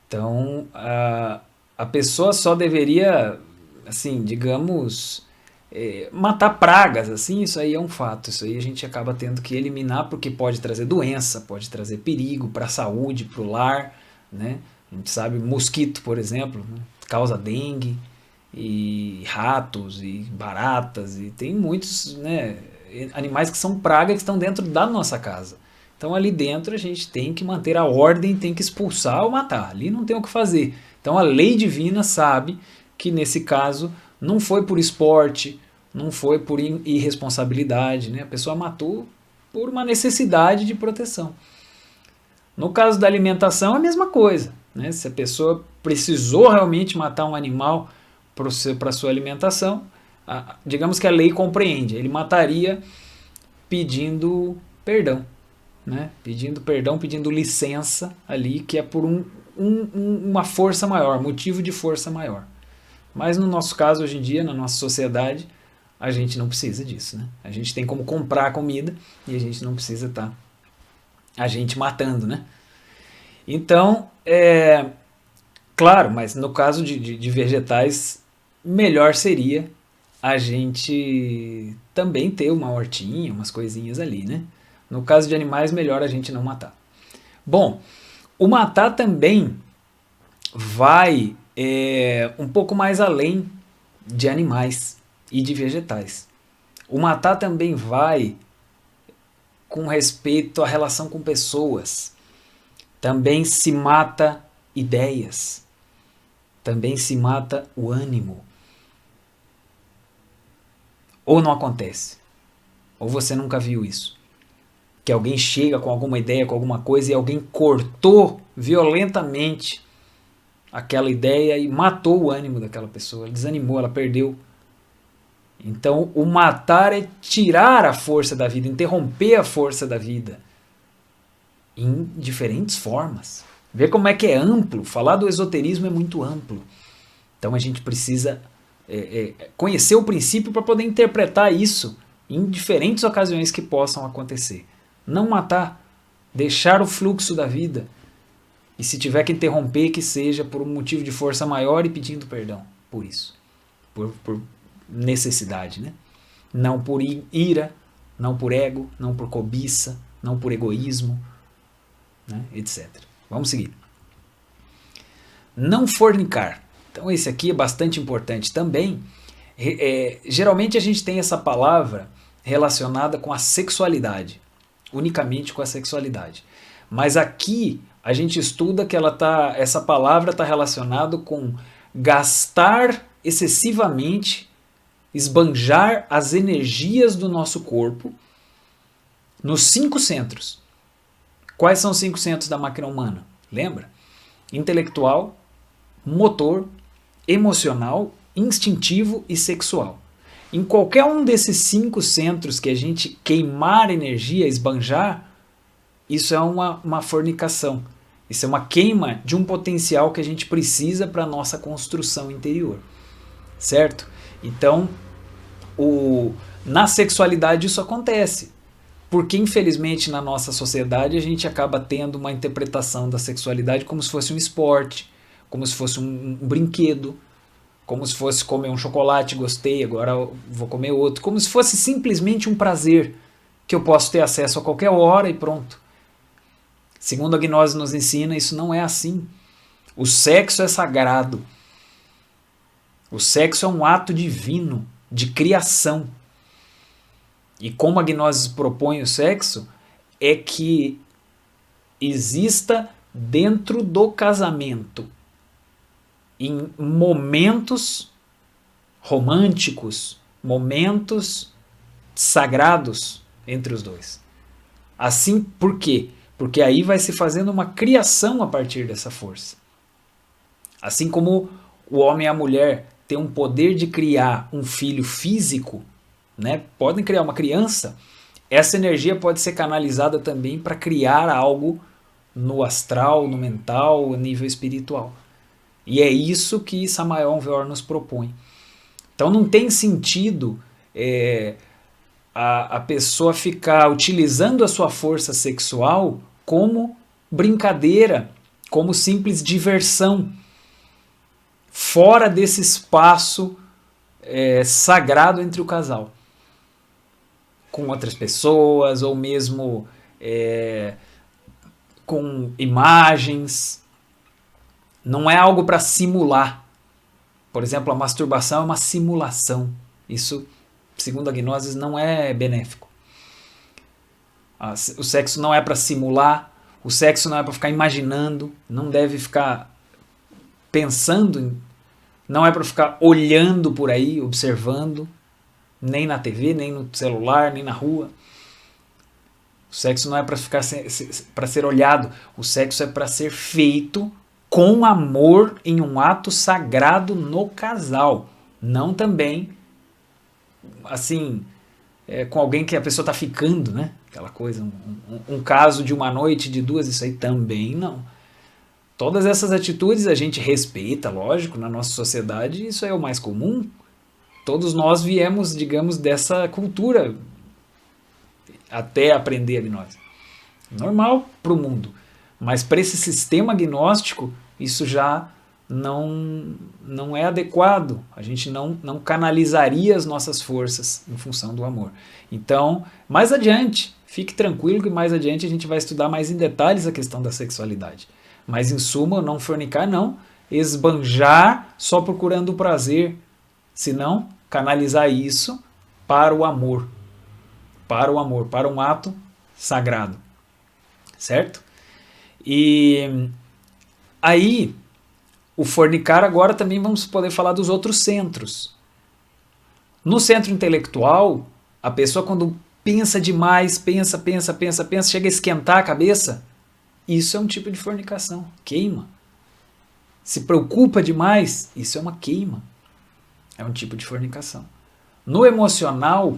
[SPEAKER 1] Então, a pessoa só deveria, assim, digamos, matar pragas, assim, isso aí é um fato. Isso aí a gente acaba tendo que eliminar porque pode trazer doença, pode trazer perigo para a saúde, para o lar, né? A gente sabe, mosquito, por exemplo, né? Causa dengue, e ratos, e baratas, e tem muitos, né, animais que são praga que estão dentro da nossa casa. Então ali dentro a gente tem que manter a ordem, tem que expulsar ou matar. Ali não tem o que fazer. Então a lei divina sabe que nesse caso não foi por esporte, não foi por irresponsabilidade, né? A pessoa matou por uma necessidade de proteção. No caso da alimentação é a mesma coisa, né? Se a pessoa precisou realmente matar um animal para sua alimentação, digamos que a lei compreende, ele mataria pedindo perdão. Né? Pedindo perdão, pedindo licença ali, que é por uma força maior, motivo de força maior. Mas no nosso caso, hoje em dia, na nossa sociedade, a gente não precisa disso. Né? A gente tem como comprar comida e a gente não precisa estar a gente matando. Né? Então, claro, mas no caso de vegetais, melhor seria a gente também ter uma hortinha, umas coisinhas ali, né? No caso de animais, melhor a gente não matar. Bom, o matar também vai um pouco mais além de animais e de vegetais. O matar também vai com respeito à relação com pessoas. Também se mata ideias. Também se mata o ânimo. Ou não acontece? Ou você nunca viu isso? Que alguém chega com alguma ideia, com alguma coisa, e alguém cortou violentamente aquela ideia e matou o ânimo daquela pessoa, desanimou, ela perdeu. Então, o matar é tirar a força da vida, interromper a força da vida em diferentes formas. Vê como é que é amplo. Falar do esoterismo é muito amplo. Então, a gente precisa conhecer o princípio para poder interpretar isso em diferentes ocasiões que possam acontecer. Não matar, deixar o fluxo da vida. E se tiver que interromper, que seja por um motivo de força maior e pedindo perdão por isso. Por necessidade, né? Não por ira, não por ego, não por cobiça, não por egoísmo, né? Etc. Vamos seguir. Não fornicar. Então esse aqui é bastante importante também. Geralmente a gente tem essa palavra relacionada com a sexualidade. Unicamente com a sexualidade. Mas aqui a gente estuda que essa palavra está relacionada com gastar excessivamente, esbanjar as energias do nosso corpo nos 5 centros. Quais são os 5 centros da máquina humana? Lembra? Intelectual, motor, emocional, instintivo e sexual. Em qualquer um desses 5 centros que a gente queimar energia, esbanjar, isso é uma fornicação. Isso é uma queima de um potencial que a gente precisa para a nossa construção interior. Certo? Então, Na sexualidade isso acontece, porque infelizmente na nossa sociedade a gente acaba tendo uma interpretação da sexualidade como se fosse um esporte, como se fosse um brinquedo, como se fosse comer um chocolate, gostei, agora vou comer outro, como se fosse simplesmente um prazer que eu posso ter acesso a qualquer hora e pronto. Segundo a gnose nos ensina, isso não é assim. O sexo é sagrado. O sexo é um ato divino, de criação. E como a gnose propõe o sexo, é que exista dentro do casamento, em momentos românticos, momentos sagrados entre os dois. Assim, por quê? Porque aí vai se fazendo uma criação a partir dessa força. Assim como o homem e a mulher têm um poder de criar um filho físico, né? Podem criar uma criança, essa energia pode ser canalizada também para criar algo no astral, no mental, no nível espiritual. E é isso que Samael Weor nos propõe. Então não tem sentido a pessoa ficar utilizando a sua força sexual como brincadeira, como simples diversão, fora desse espaço sagrado entre o casal, com outras pessoas, ou mesmo com imagens. Não é algo para simular. Por exemplo, a masturbação é uma simulação. Isso, segundo a gnose, não é benéfico. O sexo não é para simular, o sexo não é para ficar imaginando, não deve ficar pensando, não é para ficar olhando por aí, observando, nem na TV, nem no celular, nem na rua. O sexo não é para ser olhado, o sexo é para ser feito com amor em um ato sagrado no casal. Não também, assim, com alguém que a pessoa está ficando, né? Aquela coisa, um caso de uma noite, de duas, isso aí também não. Todas essas atitudes a gente respeita, lógico, na nossa sociedade, isso é o mais comum. Todos nós viemos, digamos, dessa cultura até aprender a gnose. Normal para o mundo. Mas para esse sistema gnóstico, isso já não é adequado. A gente não canalizaria as nossas forças em função do amor. Então, mais adiante, fique tranquilo que mais adiante a gente vai estudar mais em detalhes a questão da sexualidade. Mas, em suma, não fornicar, não. Esbanjar só procurando o prazer. Senão, canalizar isso para o amor. Para o amor, para um ato sagrado. Certo? E aí, o fornicar, agora também vamos poder falar dos outros centros. No centro intelectual, a pessoa quando pensa demais, pensa, chega a esquentar a cabeça, isso é um tipo de fornicação, queima. Se preocupa demais, isso é uma queima. É um tipo de fornicação. No emocional,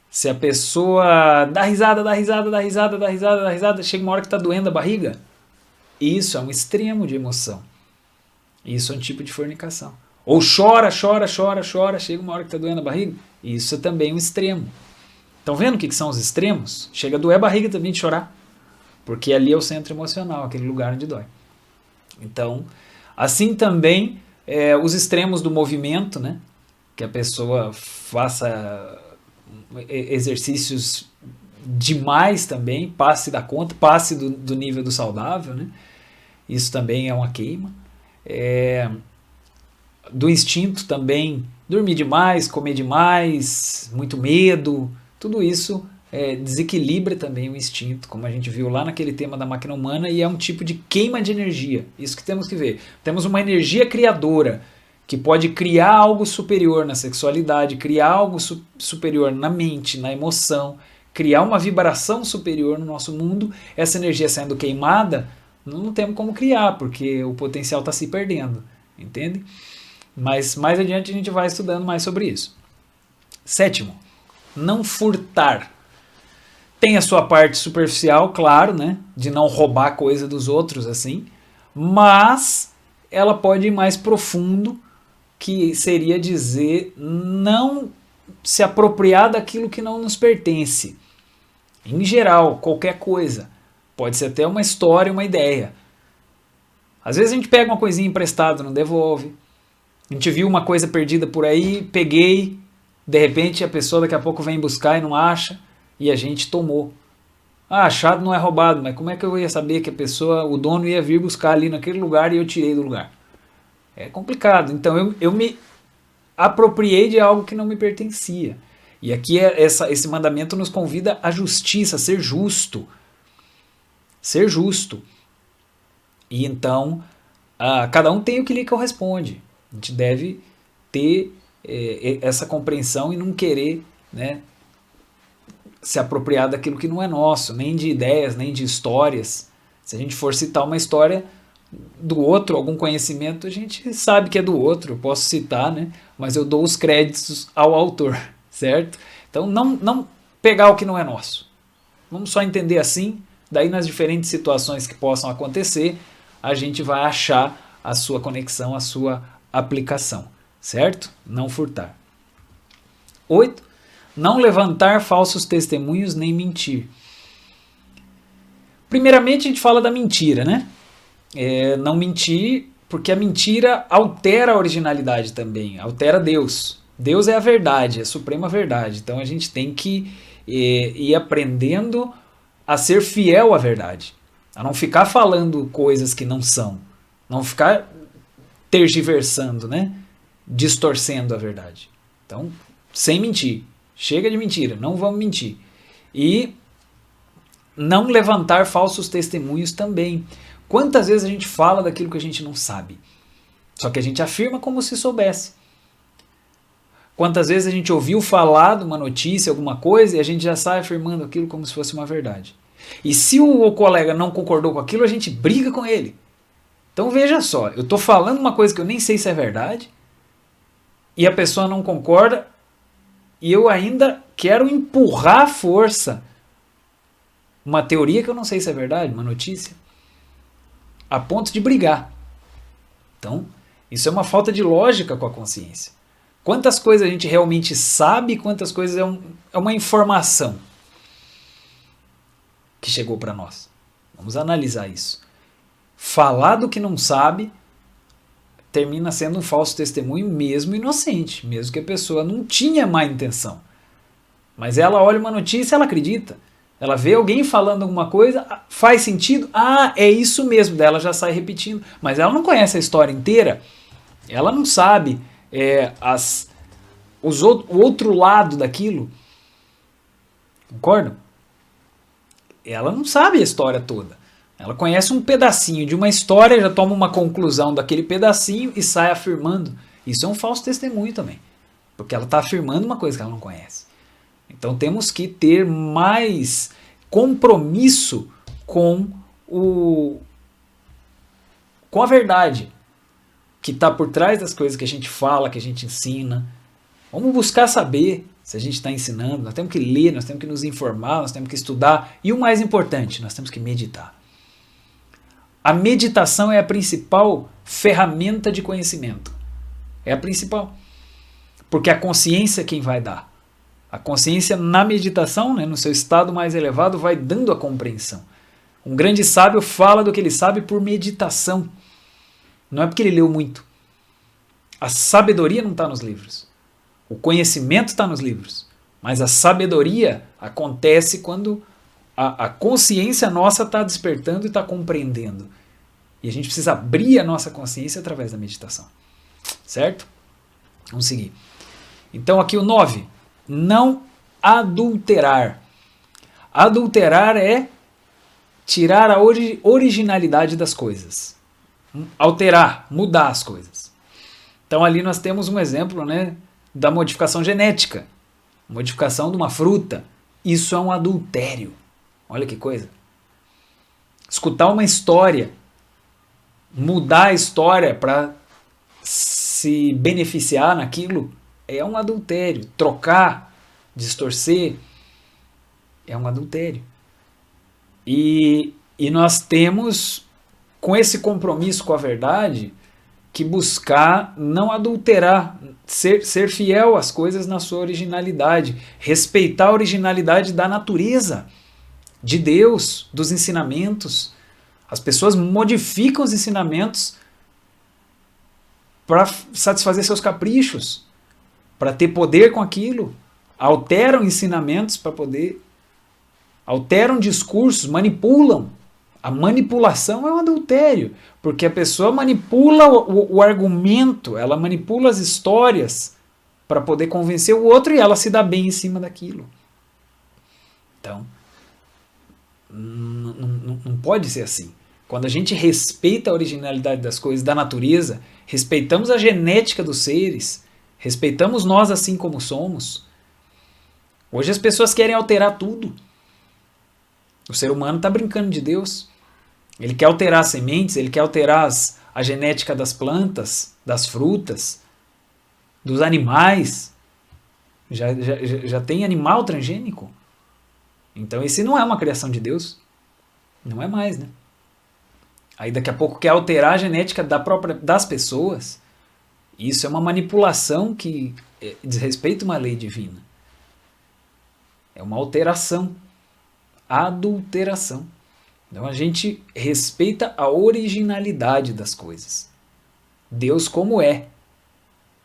[SPEAKER 1] se a pessoa dá risada, chega uma hora que está doendo a barriga, isso é um extremo de emoção. Isso é um tipo de fornicação. Ou chora, chega uma hora que está doendo a barriga, isso é também um extremo. Estão vendo o que são os extremos? Chega a doer a barriga também de chorar. Porque ali é o centro emocional, aquele lugar onde dói. Então, assim também os extremos do movimento, né? Que a pessoa faça exercícios demais também, passe da conta, passe do nível do saudável, né? Isso também é uma queima. Do instinto também, dormir demais, comer demais, muito medo, tudo isso desequilibra também o instinto, como a gente viu lá naquele tema da máquina humana, e é um tipo de queima de energia. Isso que temos que ver. Temos uma energia criadora que pode criar algo superior na sexualidade, criar algo superior na mente, na emoção, criar uma vibração superior no nosso mundo. Essa energia sendo queimada, não temos como criar, porque o potencial está se perdendo, entende? Mas mais adiante a gente vai estudando mais sobre isso. Sétimo, não furtar. Tem a sua parte superficial, claro, né, de não roubar coisa dos outros, assim, mas ela pode ir mais profundo, que seria dizer não se apropriar daquilo que não nos pertence. Em geral, qualquer coisa. Pode ser até uma história, uma ideia. Às vezes a gente pega uma coisinha emprestada, não devolve. A gente viu uma coisa perdida por aí, peguei, de repente a pessoa daqui a pouco vem buscar e não acha, e a gente tomou. Ah, achado não é roubado, mas como é que eu ia saber que a pessoa, o dono ia vir buscar ali naquele lugar e eu tirei do lugar? É complicado. Então eu me apropriei de algo que não me pertencia. E aqui esse mandamento nos convida à justiça, a ser justo. Ser justo. E então, cada um tem o que lhe corresponde. A gente deve ter essa compreensão e não querer, né, se apropriar daquilo que não é nosso, nem de ideias, nem de histórias. Se a gente for citar uma história do outro, algum conhecimento, a gente sabe que é do outro, eu posso citar, né, mas eu dou os créditos ao autor, certo? Então não pegar o que não é nosso. Vamos só entender assim, daí nas diferentes situações que possam acontecer, a gente vai achar a sua conexão, a sua aplicação, certo? Não furtar. 8. Não levantar falsos testemunhos nem mentir. Primeiramente a gente fala da mentira, né? Não mentir, porque a mentira altera a originalidade também, altera Deus. Deus é a verdade, é a suprema verdade. Então a gente tem que ir aprendendo a ser fiel à verdade, a não ficar falando coisas que não são, não ficar tergiversando, né? Distorcendo a verdade. Então, sem mentir. Chega de mentira, não vamos mentir. E não levantar falsos testemunhos também. Quantas vezes a gente fala daquilo que a gente não sabe? Só que a gente afirma como se soubesse. Quantas vezes a gente ouviu falar de uma notícia, alguma coisa, e a gente já sai afirmando aquilo como se fosse uma verdade. E se o colega não concordou com aquilo, a gente briga com ele. Então veja só, eu estou falando uma coisa que eu nem sei se é verdade, e a pessoa não concorda, e eu ainda quero empurrar à força uma teoria que eu não sei se é verdade, uma notícia, a ponto de brigar. Então, isso é uma falta de lógica com a consciência. Quantas coisas a gente realmente sabe, quantas coisas é uma informação que chegou para nós. Vamos analisar isso. Falar do que não sabe termina sendo um falso testemunho mesmo inocente, mesmo que a pessoa não tinha má intenção. Mas ela olha uma notícia e ela acredita. Ela vê alguém falando alguma coisa, faz sentido, é isso mesmo, daí ela já sai repetindo. Mas ela não conhece a história inteira, ela não sabe o outro lado daquilo. Concordam? Ela não sabe a história toda. Ela conhece um pedacinho de uma história, já toma uma conclusão daquele pedacinho e sai afirmando. Isso é um falso testemunho também. Porque ela está afirmando uma coisa que ela não conhece. Então temos que ter mais compromisso com a verdade que está por trás das coisas que a gente fala, que a gente ensina. Vamos buscar saber se a gente está ensinando. Nós temos que ler, nós temos que nos informar, nós temos que estudar. E o mais importante, nós temos que meditar. A meditação é a principal ferramenta de conhecimento. É a principal. Porque a consciência é quem vai dar. A consciência na meditação, né, no seu estado mais elevado, vai dando a compreensão. Um grande sábio fala do que ele sabe por meditação. Não é porque ele leu muito. A sabedoria não está nos livros. O conhecimento está nos livros. Mas a sabedoria acontece quando a consciência nossa está despertando e está compreendendo. E a gente precisa abrir a nossa consciência através da meditação. Certo? Vamos seguir. Então aqui o 9. Não adulterar. Adulterar é tirar a originalidade das coisas. Alterar, mudar as coisas. Então ali nós temos um exemplo, né, da modificação genética. Modificação de uma fruta. Isso é um adultério. Olha que coisa. Escutar uma história, mudar a história para se beneficiar naquilo, é um adultério. Trocar, distorcer, é um adultério. E nós temos, com esse compromisso com a verdade, que buscar não adulterar, ser fiel às coisas na sua originalidade, respeitar a originalidade da natureza, de Deus, dos ensinamentos. As pessoas modificam os ensinamentos para satisfazer seus caprichos, para ter poder com aquilo, alteram ensinamentos para poder, alteram discursos, manipulam. A manipulação é um adultério, porque a pessoa manipula o argumento, ela manipula as histórias para poder convencer o outro e ela se dá bem em cima daquilo. Então, não pode ser assim. Quando a gente respeita a originalidade das coisas, da natureza, respeitamos a genética dos seres, respeitamos nós assim como somos. Hoje as pessoas querem alterar tudo. O ser humano está brincando de Deus. Ele quer alterar as sementes, ele quer alterar a genética das plantas, das frutas, dos animais. Já tem animal transgênico. Então esse não é uma criação de Deus. Não é mais, né? Aí daqui a pouco quer alterar a genética das pessoas. Isso é uma manipulação que desrespeita uma lei divina. É uma alteração. Adulteração. Então a gente respeita a originalidade das coisas. Deus como é.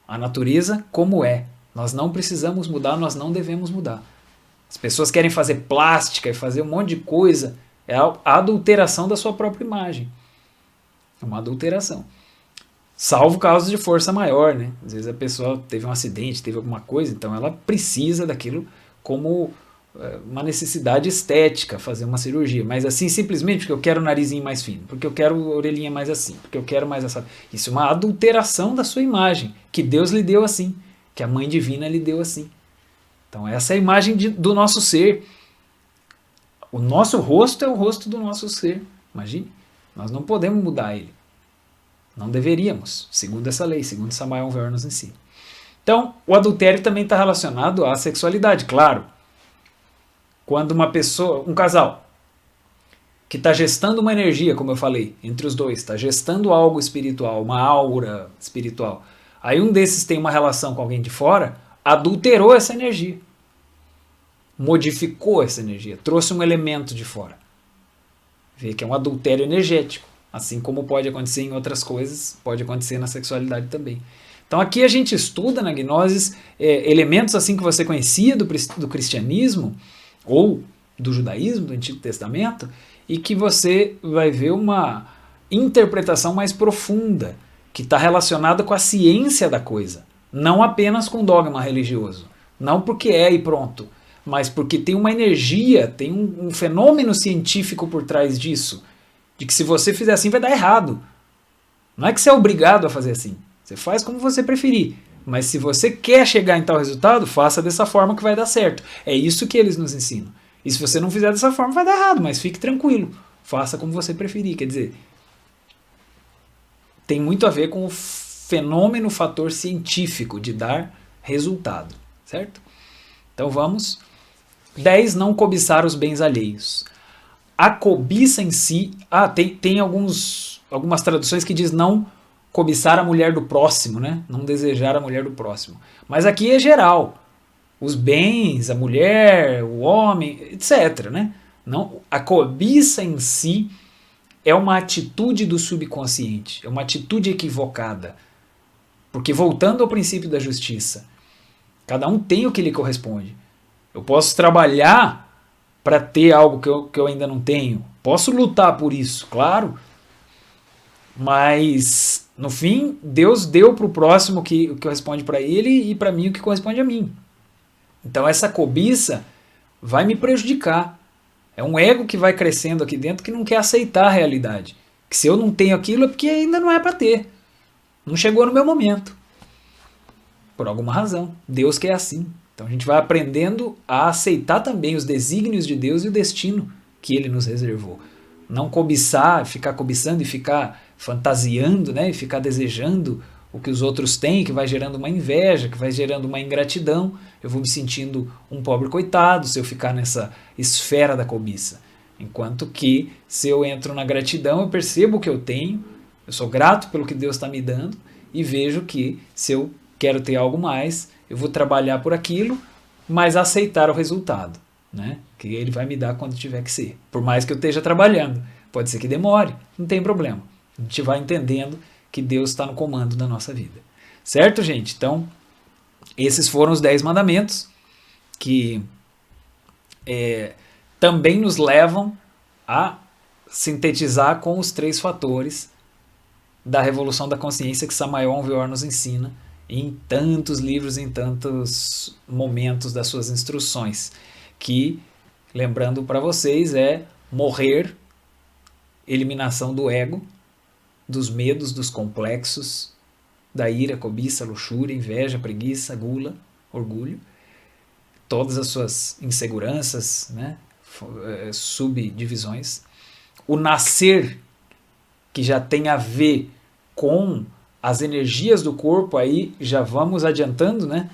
[SPEAKER 1] A natureza como é. Nós não precisamos mudar, nós não devemos mudar. As pessoas querem fazer plástica e fazer um monte de coisa. É a adulteração da sua própria imagem. É uma adulteração. Salvo casos de força maior, né? Às vezes a pessoa teve um acidente, teve alguma coisa, então ela precisa daquilo como uma necessidade estética, fazer uma cirurgia. Mas assim, simplesmente porque eu quero o narizinho mais fino, porque eu quero a orelhinha mais assim, porque eu quero mais essa... Isso é uma adulteração da sua imagem, que Deus lhe deu assim, que a Mãe Divina lhe deu assim. Então essa é a imagem do nosso ser. O nosso rosto é o rosto do nosso ser. Imagine. Nós não podemos mudar ele. Não deveríamos, segundo essa lei, segundo Samael Weor nos ensina. Então, o adultério também está relacionado à sexualidade, claro. Quando uma pessoa, um casal, que está gestando uma energia, como eu falei, entre os dois, está gestando algo espiritual, uma aura espiritual, aí um desses tem uma relação com alguém de fora, adulterou essa energia. Modificou essa energia, trouxe um elemento de fora. Vê que é um adultério energético. Assim como pode acontecer em outras coisas, pode acontecer na sexualidade também. Então aqui a gente estuda na Gnosis elementos assim que você conhecia do cristianismo ou do judaísmo, do Antigo Testamento, e que você vai ver uma interpretação mais profunda, que está relacionada com a ciência da coisa, não apenas com dogma religioso. Não porque é e pronto, mas porque tem uma energia, tem um fenômeno científico por trás disso, de que se você fizer assim vai dar errado. Não é que você é obrigado a fazer assim, você faz como você preferir, mas se você quer chegar em tal resultado, faça dessa forma que vai dar certo. É isso que eles nos ensinam. E se você não fizer dessa forma vai dar errado, mas fique tranquilo, faça como você preferir. Quer dizer, tem muito a ver com o fenômeno, fator científico de dar resultado, certo? Então vamos. 10. Não cobiçar os bens alheios. A cobiça em si... tem algumas traduções que diz não cobiçar a mulher do próximo, né? Não desejar a mulher do próximo. Mas aqui é geral. Os bens, a mulher, o homem, etc. Né? Não, a cobiça em si é uma atitude do subconsciente. É uma atitude equivocada. Porque voltando ao princípio da justiça, cada um tem o que lhe corresponde. Eu posso trabalhar para ter algo que eu ainda não tenho. Posso lutar por isso, claro. Mas, no fim, Deus deu para o próximo o que corresponde para ele e para mim o que corresponde a mim. Então essa cobiça vai me prejudicar. É um ego que vai crescendo aqui dentro que não quer aceitar a realidade. Que se eu não tenho aquilo é porque ainda não é para ter. Não chegou no meu momento. Por alguma razão. Deus quer assim. Então a gente vai aprendendo a aceitar também os desígnios de Deus e o destino que Ele nos reservou. Não cobiçar, ficar cobiçando e ficar fantasiando, né? E ficar desejando o que os outros têm, que vai gerando uma inveja, que vai gerando uma ingratidão. Eu vou me sentindo um pobre coitado se eu ficar nessa esfera da cobiça. Enquanto que, se eu entro na gratidão, eu percebo o que eu tenho Eu sou grato pelo que Deus está me dando e vejo que se eu quero ter algo mais, eu vou trabalhar por aquilo, mas aceitar o resultado, né? Que Ele vai me dar quando tiver que ser. Por mais que eu esteja trabalhando, pode ser que demore, não tem problema. A gente vai entendendo que Deus está no comando da nossa vida. Certo, gente? Então, esses foram os 10 mandamentos que também nos levam a sintetizar com os 3 fatores da revolução da consciência que Samael Aun Weor nos ensina em tantos livros, em tantos momentos das suas instruções, que, lembrando para vocês, é morrer, eliminação do ego, dos medos, dos complexos, da ira, cobiça, luxúria, inveja, preguiça, gula, orgulho, todas as suas inseguranças, né, subdivisões. O nascer, que já tem a ver com as energias do corpo, aí já vamos adiantando, né?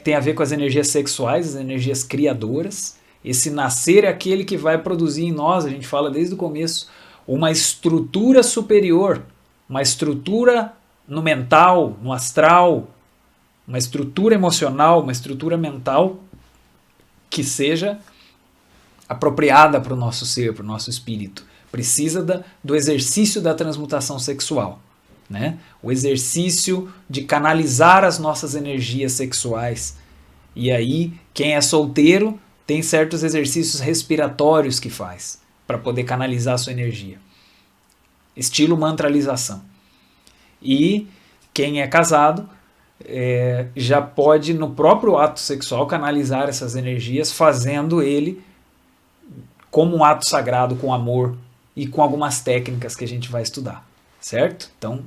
[SPEAKER 1] Tem a ver com as energias sexuais, as energias criadoras. Esse nascer é aquele que vai produzir em nós, a gente fala desde o começo, uma estrutura superior, uma estrutura no mental, no astral, uma estrutura emocional, uma estrutura mental que seja apropriada para o nosso ser, para o nosso espírito. Precisa do exercício da transmutação sexual, né? O exercício de canalizar as nossas energias sexuais. E aí, quem é solteiro tem certos exercícios respiratórios que faz para poder canalizar a sua energia. Estilo mantralização. E quem é casado já pode, no próprio ato sexual, canalizar essas energias, fazendo ele como um ato sagrado, com amor e com algumas técnicas que a gente vai estudar, certo? Então,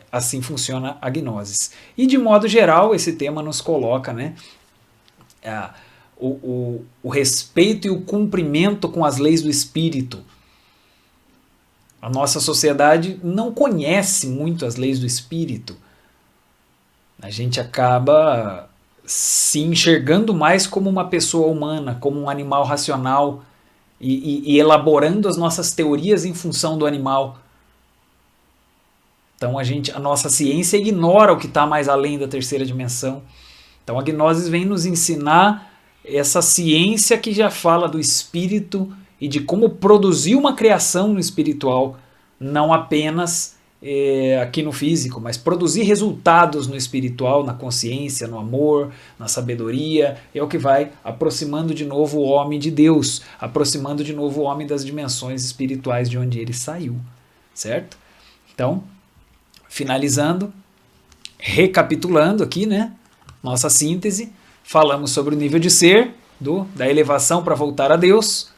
[SPEAKER 1] assim funciona a gnosis. E, de modo geral, esse tema nos coloca, né, o respeito e o cumprimento com as leis do espírito. A nossa sociedade não conhece muito as leis do espírito. A gente acaba se enxergando mais como uma pessoa humana, como um animal racional, e elaborando as nossas teorias em função do animal. Então a nossa ciência ignora o que está mais além da terceira dimensão. Então a gnosis vem nos ensinar essa ciência que já fala do espírito e de como produzir uma criação no espiritual, não apenas aqui no físico, mas produzir resultados no espiritual, na consciência, no amor, na sabedoria, é o que vai aproximando de novo o homem de Deus, aproximando de novo o homem das dimensões espirituais de onde ele saiu, certo? Então, finalizando, recapitulando aqui, né, nossa síntese, falamos sobre o nível de ser, da elevação para voltar a Deus,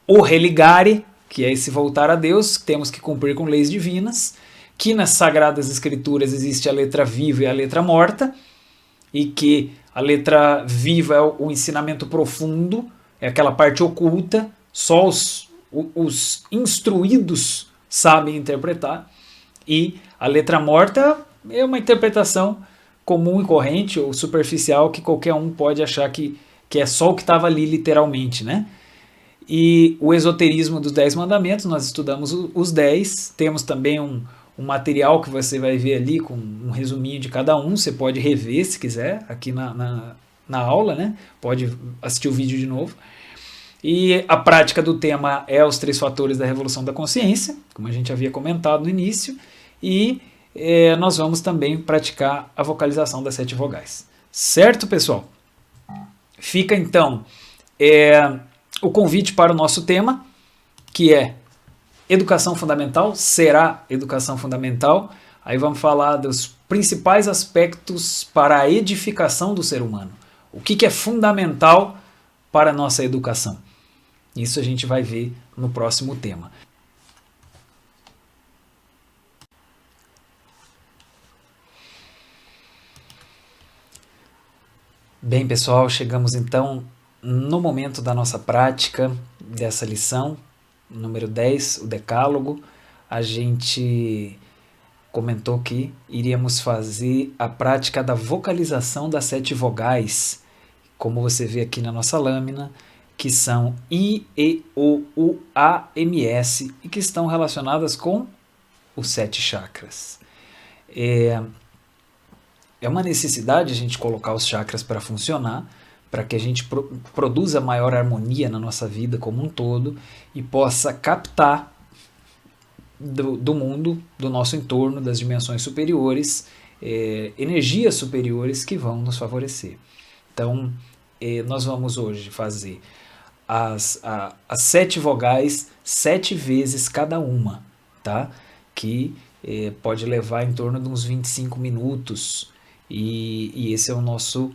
[SPEAKER 1] o religare, que é esse voltar a Deus, temos que cumprir com leis divinas, que nas Sagradas Escrituras existe a letra viva e a letra morta, e que a letra viva é o ensinamento profundo, é aquela parte oculta, só os instruídos sabem interpretar, e a letra morta é uma interpretação comum e corrente, ou superficial, que qualquer um pode achar que é só o que estava ali literalmente, né? E o esoterismo dos 10 mandamentos, nós estudamos os 10, temos também um material que você vai ver ali com um resuminho de cada um, você pode rever se quiser aqui na aula, né? Pode assistir o vídeo de novo. E a prática do tema é os 3 fatores da revolução da consciência, como a gente havia comentado no início, e nós vamos também praticar a vocalização das 7 vogais. Certo, pessoal? Fica então o convite para o nosso tema, que é educação fundamental, será educação fundamental. Aí vamos falar dos principais aspectos para a edificação do ser humano. O que é fundamental para a nossa educação? Isso a gente vai ver no próximo tema. Bem, pessoal, chegamos então no momento da nossa prática dessa lição, número 10, o Decálogo. A gente comentou que iríamos fazer a prática da vocalização das 7 vogais, como você vê aqui na nossa lâmina, que são I, E, O, U, A, M, S, e que estão relacionadas com os 7 chakras. É uma necessidade a gente colocar os chakras para funcionar, para que a gente produza maior harmonia na nossa vida como um todo e possa captar do mundo, do nosso entorno, das dimensões superiores, energias superiores que vão nos favorecer. Então, nós vamos hoje fazer as 7 vogais 7 vezes cada uma, tá? Que pode levar em torno de uns 25 minutos e esse é o nosso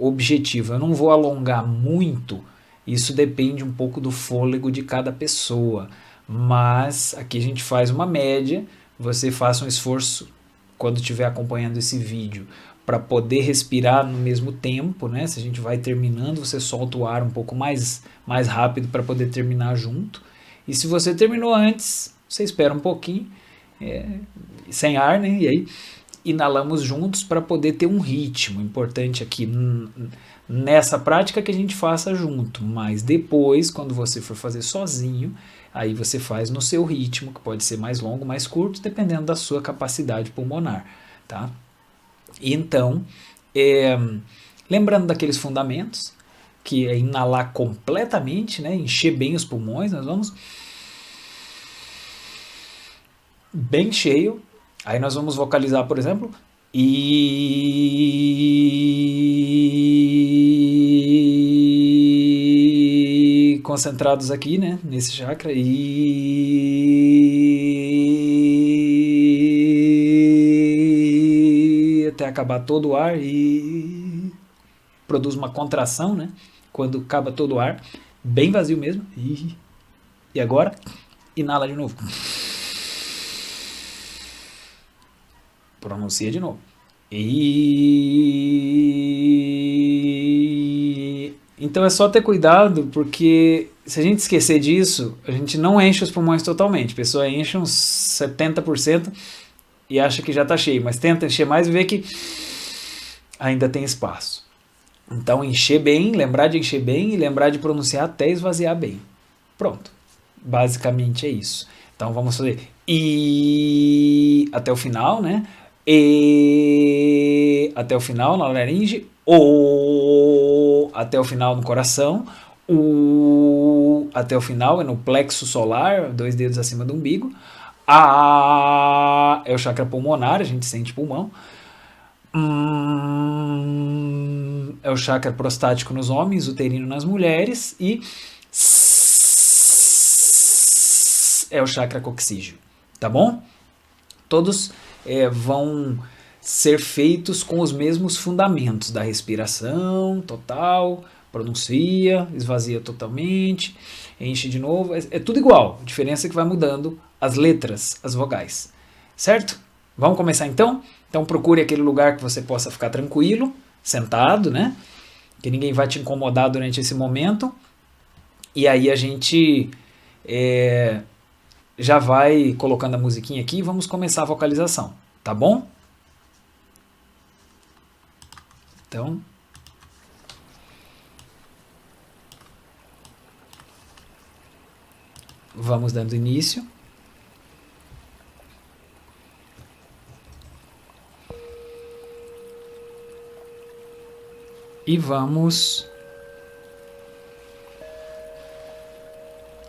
[SPEAKER 1] objetivo. Eu não vou alongar muito, isso depende um pouco do fôlego de cada pessoa, mas aqui a gente faz uma média. Você faça um esforço quando estiver acompanhando esse vídeo para poder respirar no mesmo tempo, né? Se a gente vai terminando, você solta o ar um pouco mais rápido para poder terminar junto. E se você terminou antes, você espera um pouquinho, sem ar, né? E aí inalamos juntos para poder ter um ritmo. Importante aqui nessa prática que a gente faça junto, mas depois, quando você for fazer sozinho, aí você faz no seu ritmo, que pode ser mais longo, mais curto, dependendo da sua capacidade pulmonar, tá? Então, lembrando daqueles fundamentos, que é inalar completamente, né? Encher bem os pulmões, nós vamos bem cheio. Aí nós vamos vocalizar, por exemplo, e concentrados aqui, né, nesse chakra, e até acabar todo o ar, e produz uma contração, né, quando acaba todo o ar, bem vazio mesmo, e agora inala de novo. Pronuncia de novo. Então é só ter cuidado, porque se a gente esquecer disso, a gente não enche os pulmões totalmente. A pessoa enche uns 70% e acha que já está cheio, mas tenta encher mais e vê que ainda tem espaço. Então encher bem, lembrar de encher bem e lembrar de pronunciar até esvaziar bem. Pronto. Basicamente é isso. Então vamos fazer I até o final, né? E até o final na laringe, O até o final no coração, U até o final é no plexo solar, 2 dedos acima do umbigo, A é o chakra pulmonar, a gente sente pulmão, é o chakra prostático nos homens, uterino nas mulheres, e é o chakra coxígeo, tá bom? Todos vão ser feitos com os mesmos fundamentos da respiração total, pronuncia, esvazia totalmente, enche de novo, é tudo igual, a diferença é que vai mudando as letras, as vogais, certo? Vamos começar então? Então procure aquele lugar que você possa ficar tranquilo, sentado, né? Que ninguém vai te incomodar durante esse momento, e aí a gente já vai colocando a musiquinha aqui e vamos começar a vocalização, tá bom? Então, vamos dando início. E vamos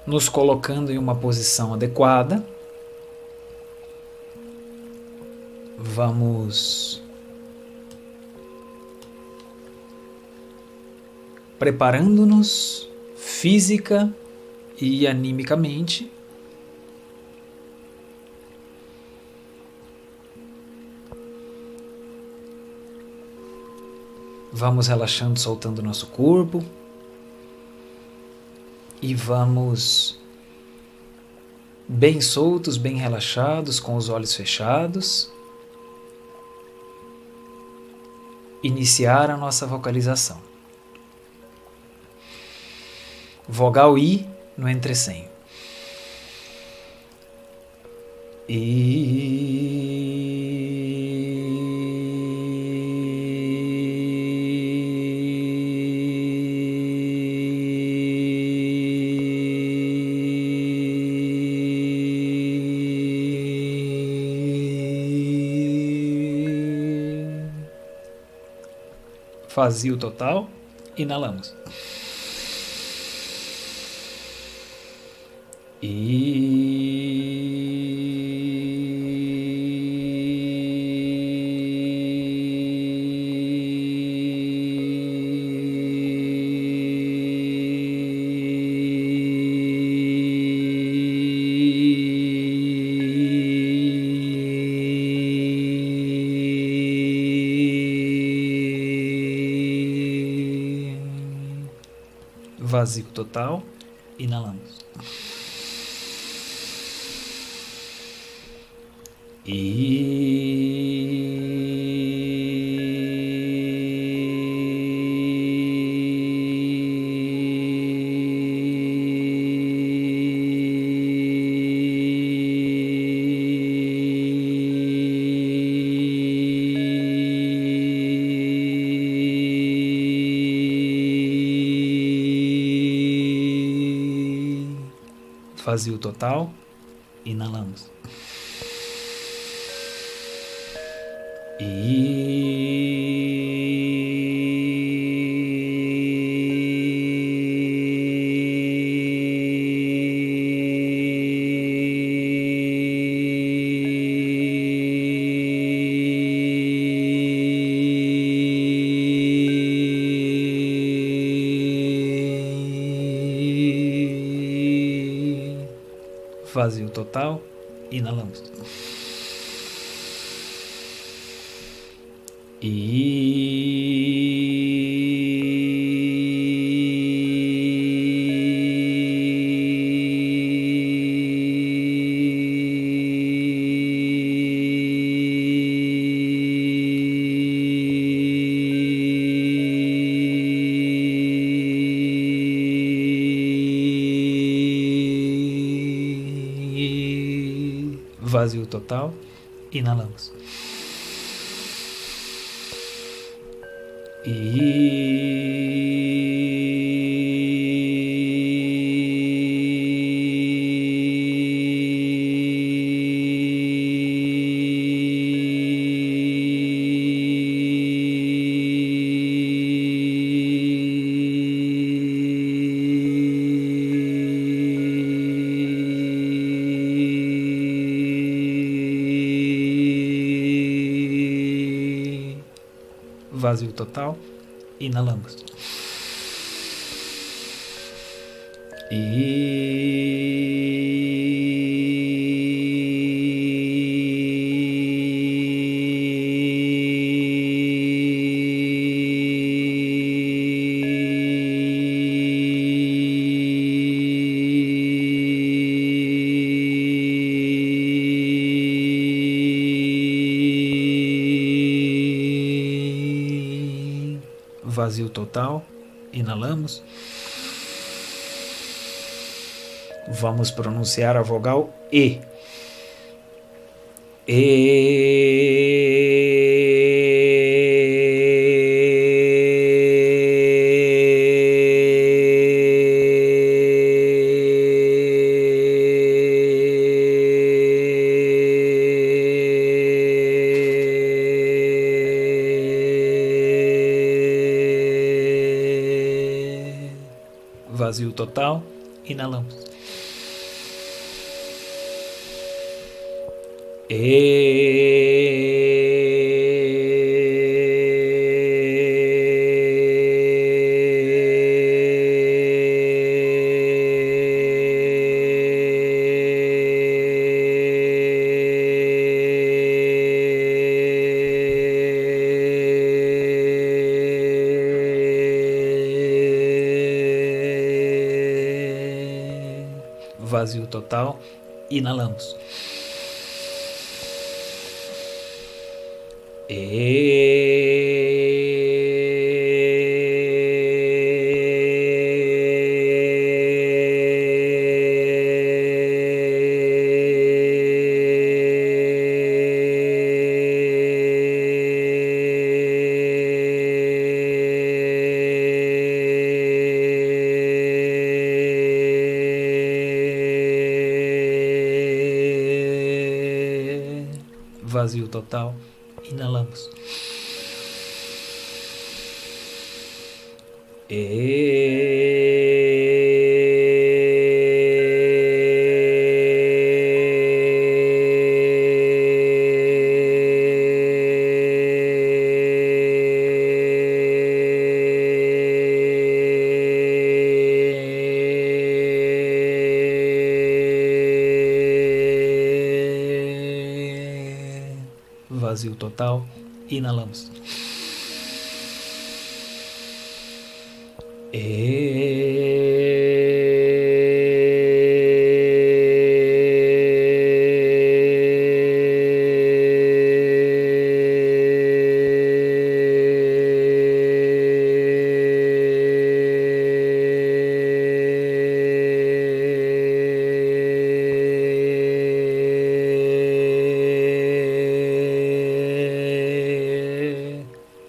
[SPEAKER 1] nos colocando em uma posição adequada. Vamos preparando-nos física e animicamente. Vamos relaxando, soltando nosso corpo. E vamos bem soltos, bem relaxados, com os olhos fechados, iniciar a nossa vocalização. Vogal I no entrecenho. Vazio total. Inalamos. Vazio total. Inalamos. Vazio total. Inalamos. Vazio total. Inalamos. Vazio total. Inalamos. Vazio total. Inalamos. Vazio total. Inalamos. Vamos pronunciar a vogal E. Vazio total. Inalamos. Vazio total. Inalamos. Vazio total. Inalamos. Vazio total. Inalamos.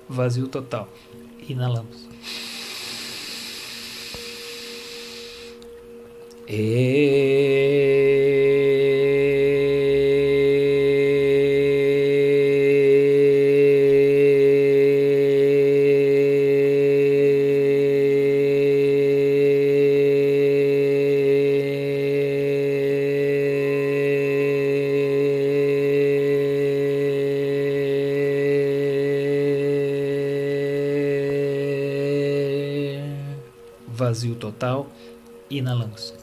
[SPEAKER 1] Vazio total. Inalamos. Vazio total. Inalamos.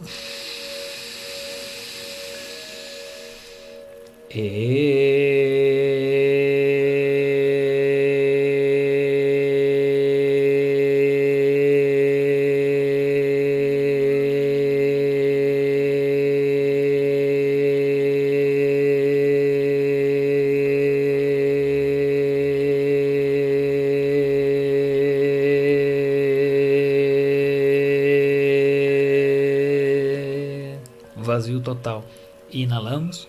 [SPEAKER 1] Vazio total. Inalamos.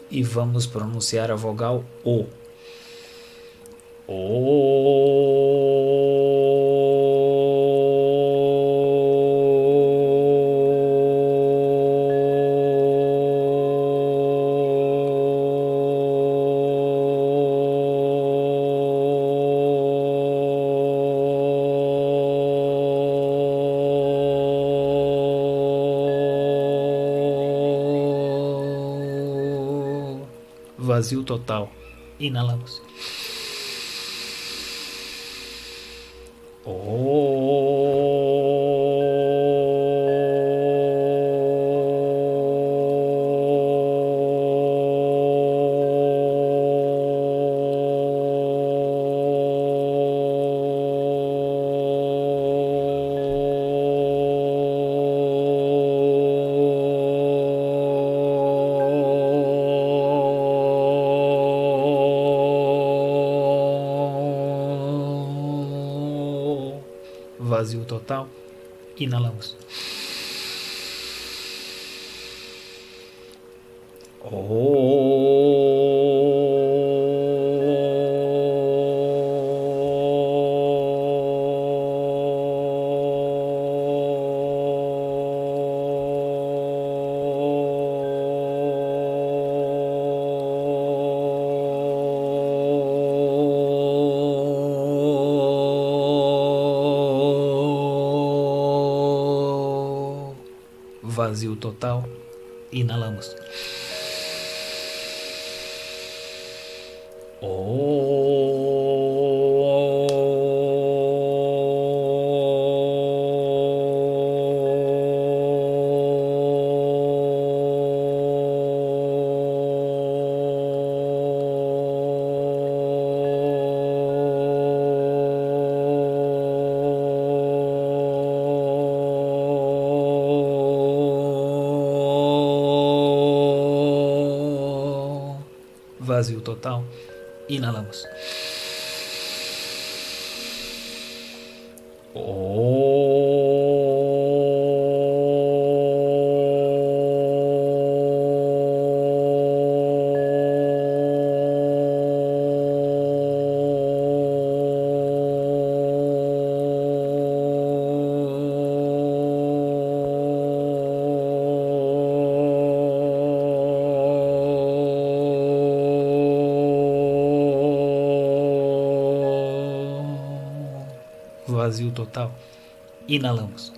[SPEAKER 1] E vamos pronunciar a vogal O. Vazio total. Inalamos. Vazio total. Inalamos. Vazio total. Inalamos. Vazio total. Inalamos. Vazio total. Inalamos.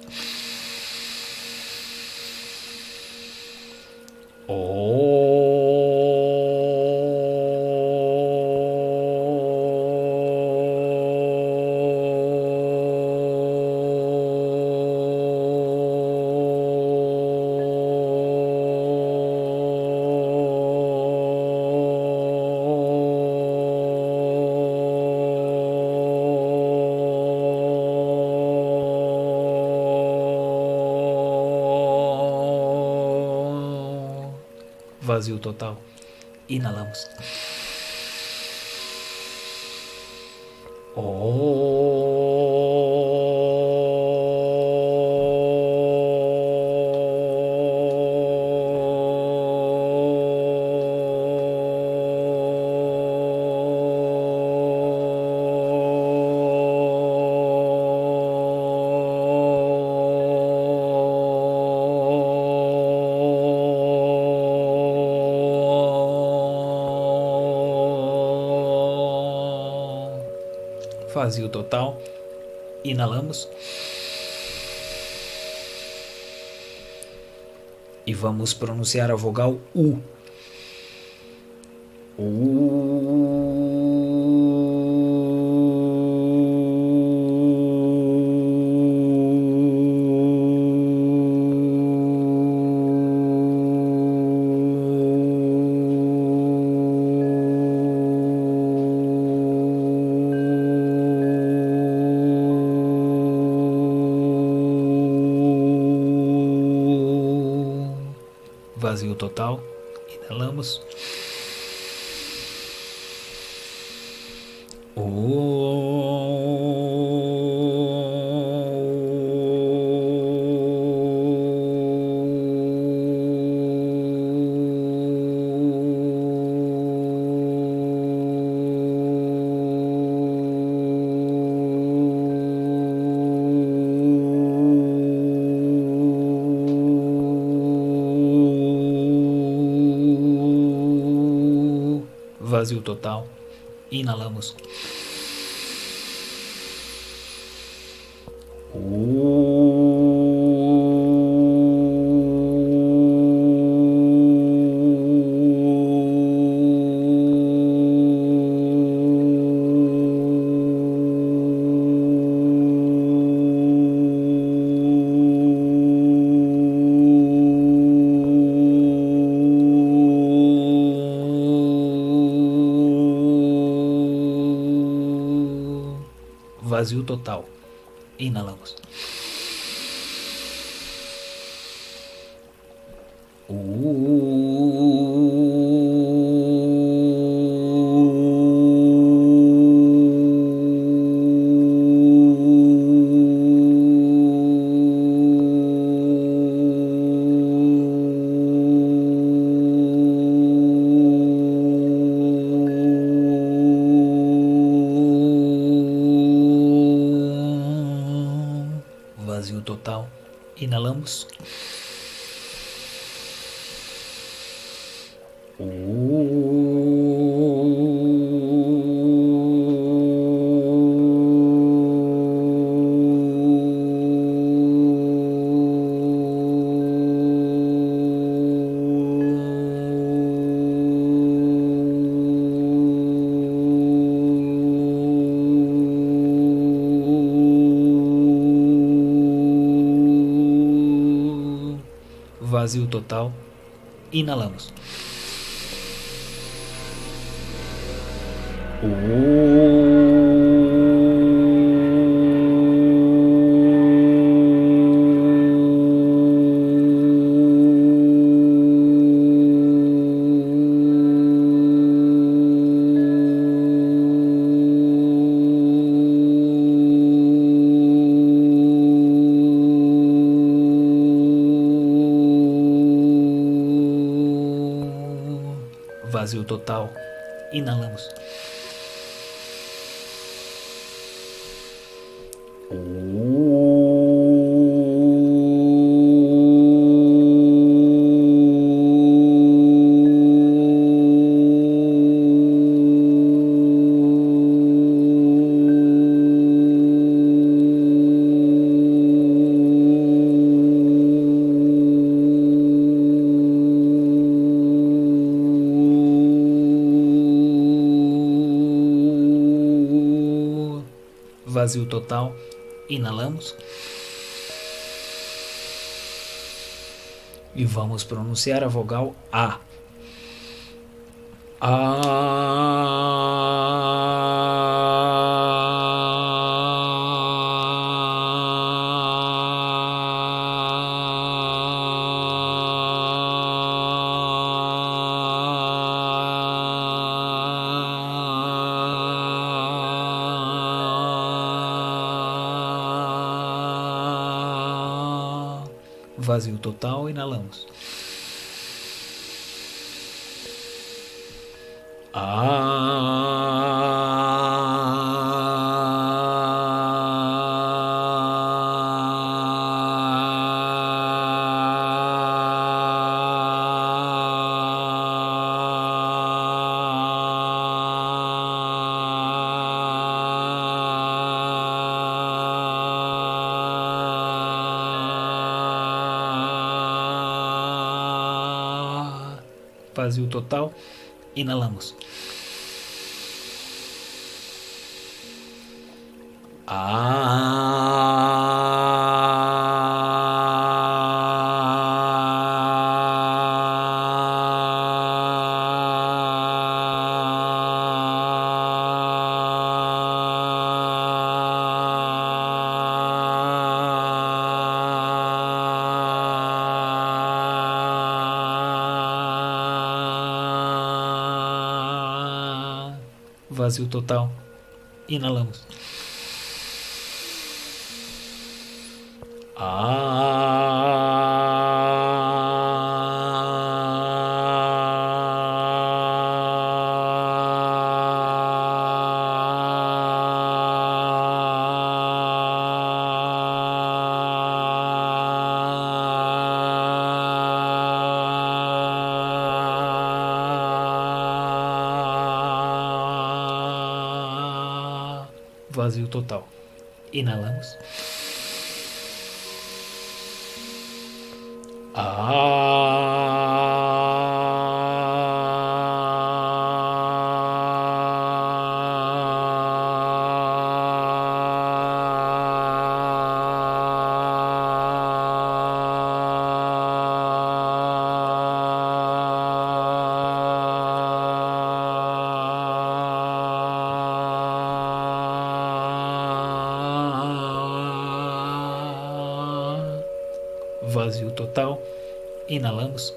[SPEAKER 1] Vazio total. Inalamos. Vazio total. Inalamos. E vamos pronunciar a vogal U. Vazio total. Inalamos. Vazio total. Inalamos. Vazio total. Inalamos. Vazio total. Inalamos. Vazio total. Inalamos. Vazio total. Inalamos. Vazio total. Inalamos. E vamos pronunciar a vogal A. Vazio total, inalamos. Vazio total, inalamos. Vazio total, inalamos. Vazio total. Inalamos. Vazio total, inalamos.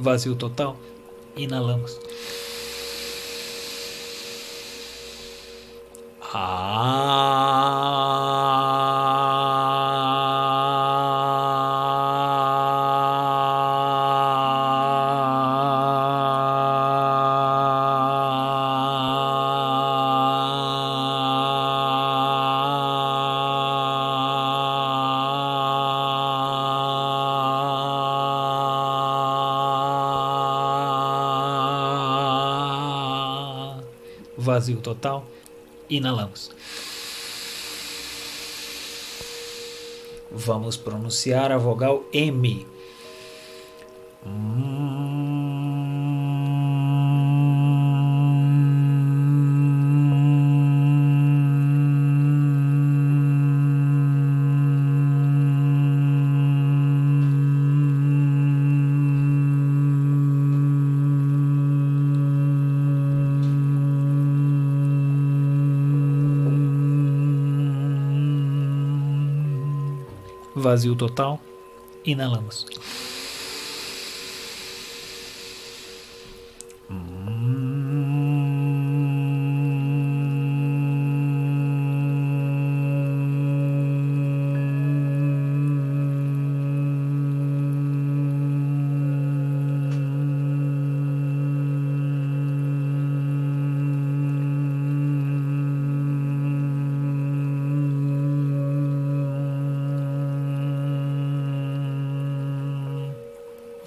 [SPEAKER 1] Vazio total, inalamos. Vazio total, inalamos. Vamos pronunciar a vogal M. Vazio total, inalamos.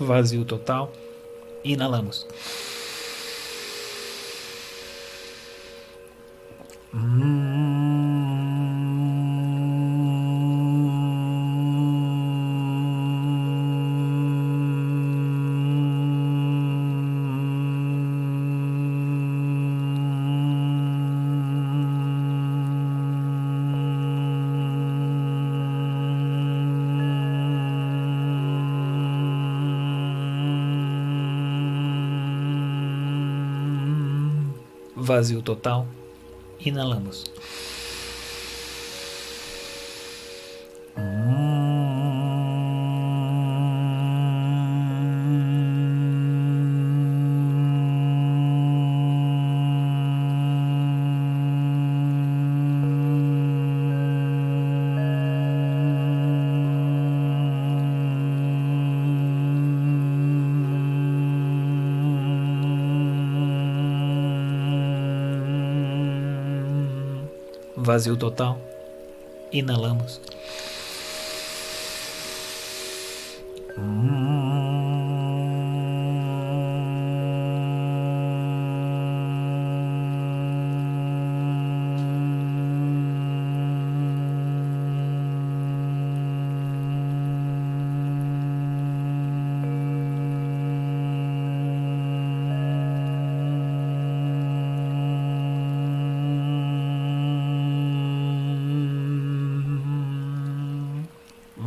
[SPEAKER 1] Vazio total. Inalamos. Vazio total. Inalamos. Vazio total. Inalamos.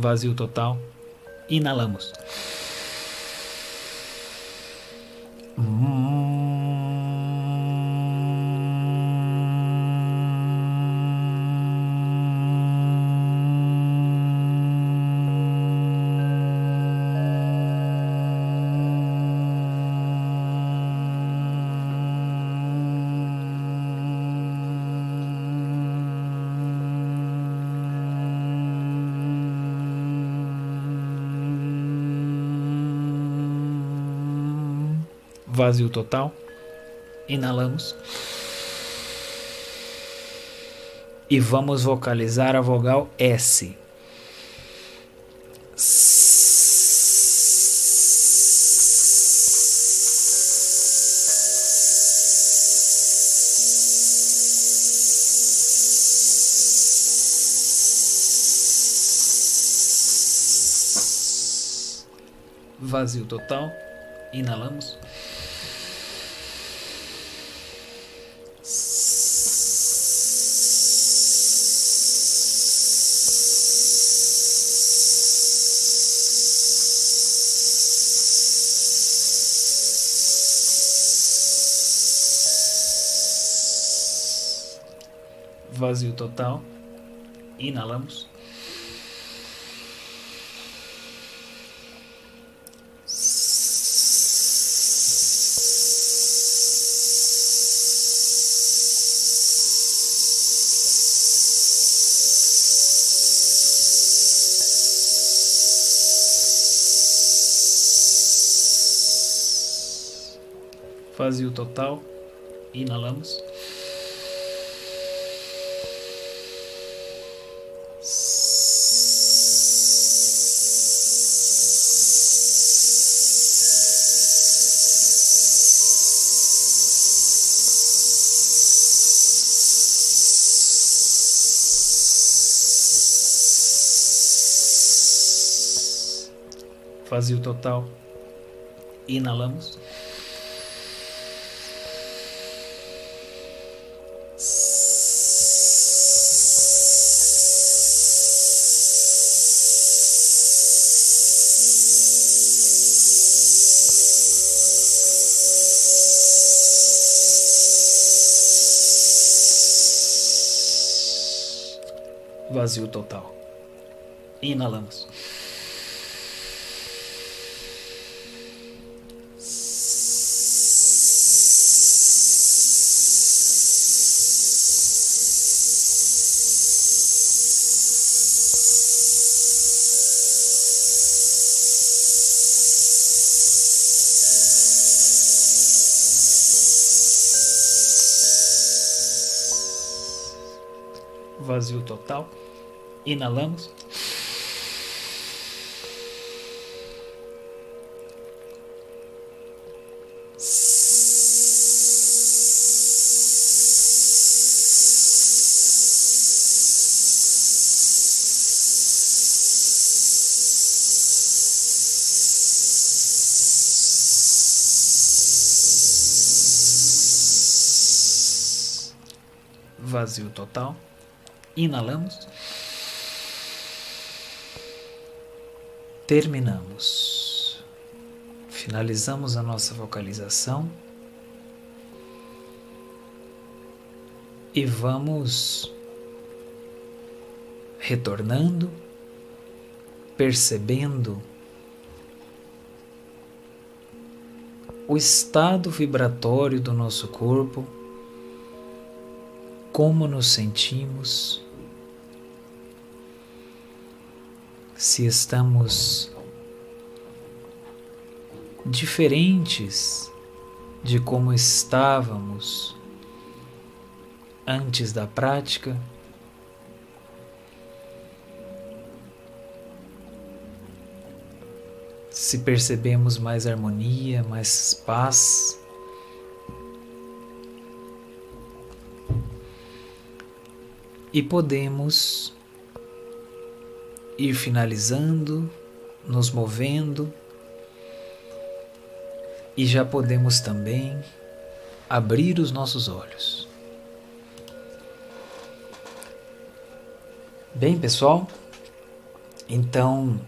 [SPEAKER 1] Vazio total. Inalamos. Vazio total. Inalamos. E vamos vocalizar a vogal S. Vazio total. Inalamos. Vazio total. Inalamos. Vazio total. Inalamos. Vazio total. Inalamos. Vazio total. Inalamos. Vazio total. Inalamos. vazio total. Inalamos. Terminamos. Finalizamos a nossa vocalização. E vamos retornando, percebendo o estado vibratório do nosso corpo, como nos sentimos, se estamos diferentes de como estávamos antes da prática. Se percebemos mais harmonia, mais paz. E podemos ir finalizando, nos movendo, e já podemos também abrir os nossos olhos. Bem, pessoal, então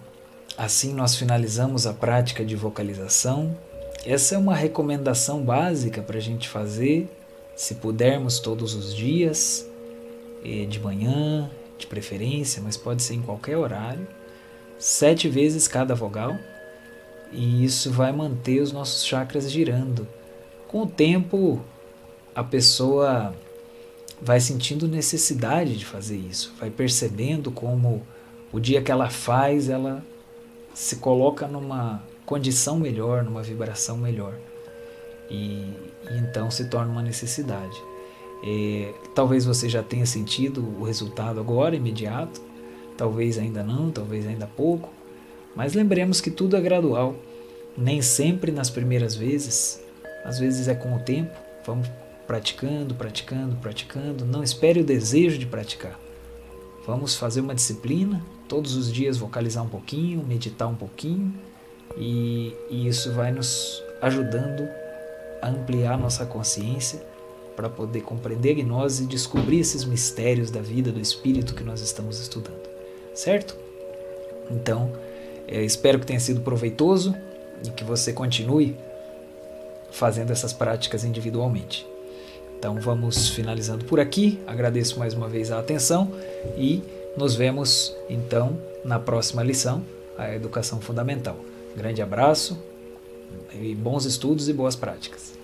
[SPEAKER 1] assim nós finalizamos a prática de vocalização. Essa é uma recomendação básica para a gente fazer, se pudermos todos os dias, de manhã, de preferência, mas pode ser em qualquer horário, 7 vezes cada vogal, e isso vai manter os nossos chakras girando. Com o tempo, a pessoa vai sentindo necessidade de fazer isso, vai percebendo como o dia que ela faz, ela se coloca numa condição melhor, numa vibração melhor, e então se torna uma necessidade. Talvez você já tenha sentido o resultado agora, imediato, talvez ainda não, talvez ainda pouco, mas lembremos que tudo é gradual, nem sempre nas primeiras vezes, às vezes é com o tempo. Vamos praticando, praticando, praticando. Não espere o desejo de praticar. Vamos fazer uma disciplina, todos os dias vocalizar um pouquinho, meditar um pouquinho, e isso vai nos ajudando a ampliar nossa consciência para poder compreender a gnose e descobrir esses mistérios da vida, do espírito que nós estamos estudando. Certo? Então, espero que tenha sido proveitoso e que você continue fazendo essas práticas individualmente. Então vamos finalizando por aqui. Agradeço mais uma vez a atenção e nos vemos então na próxima lição, a Educação Fundamental. Grande abraço e bons estudos e boas práticas.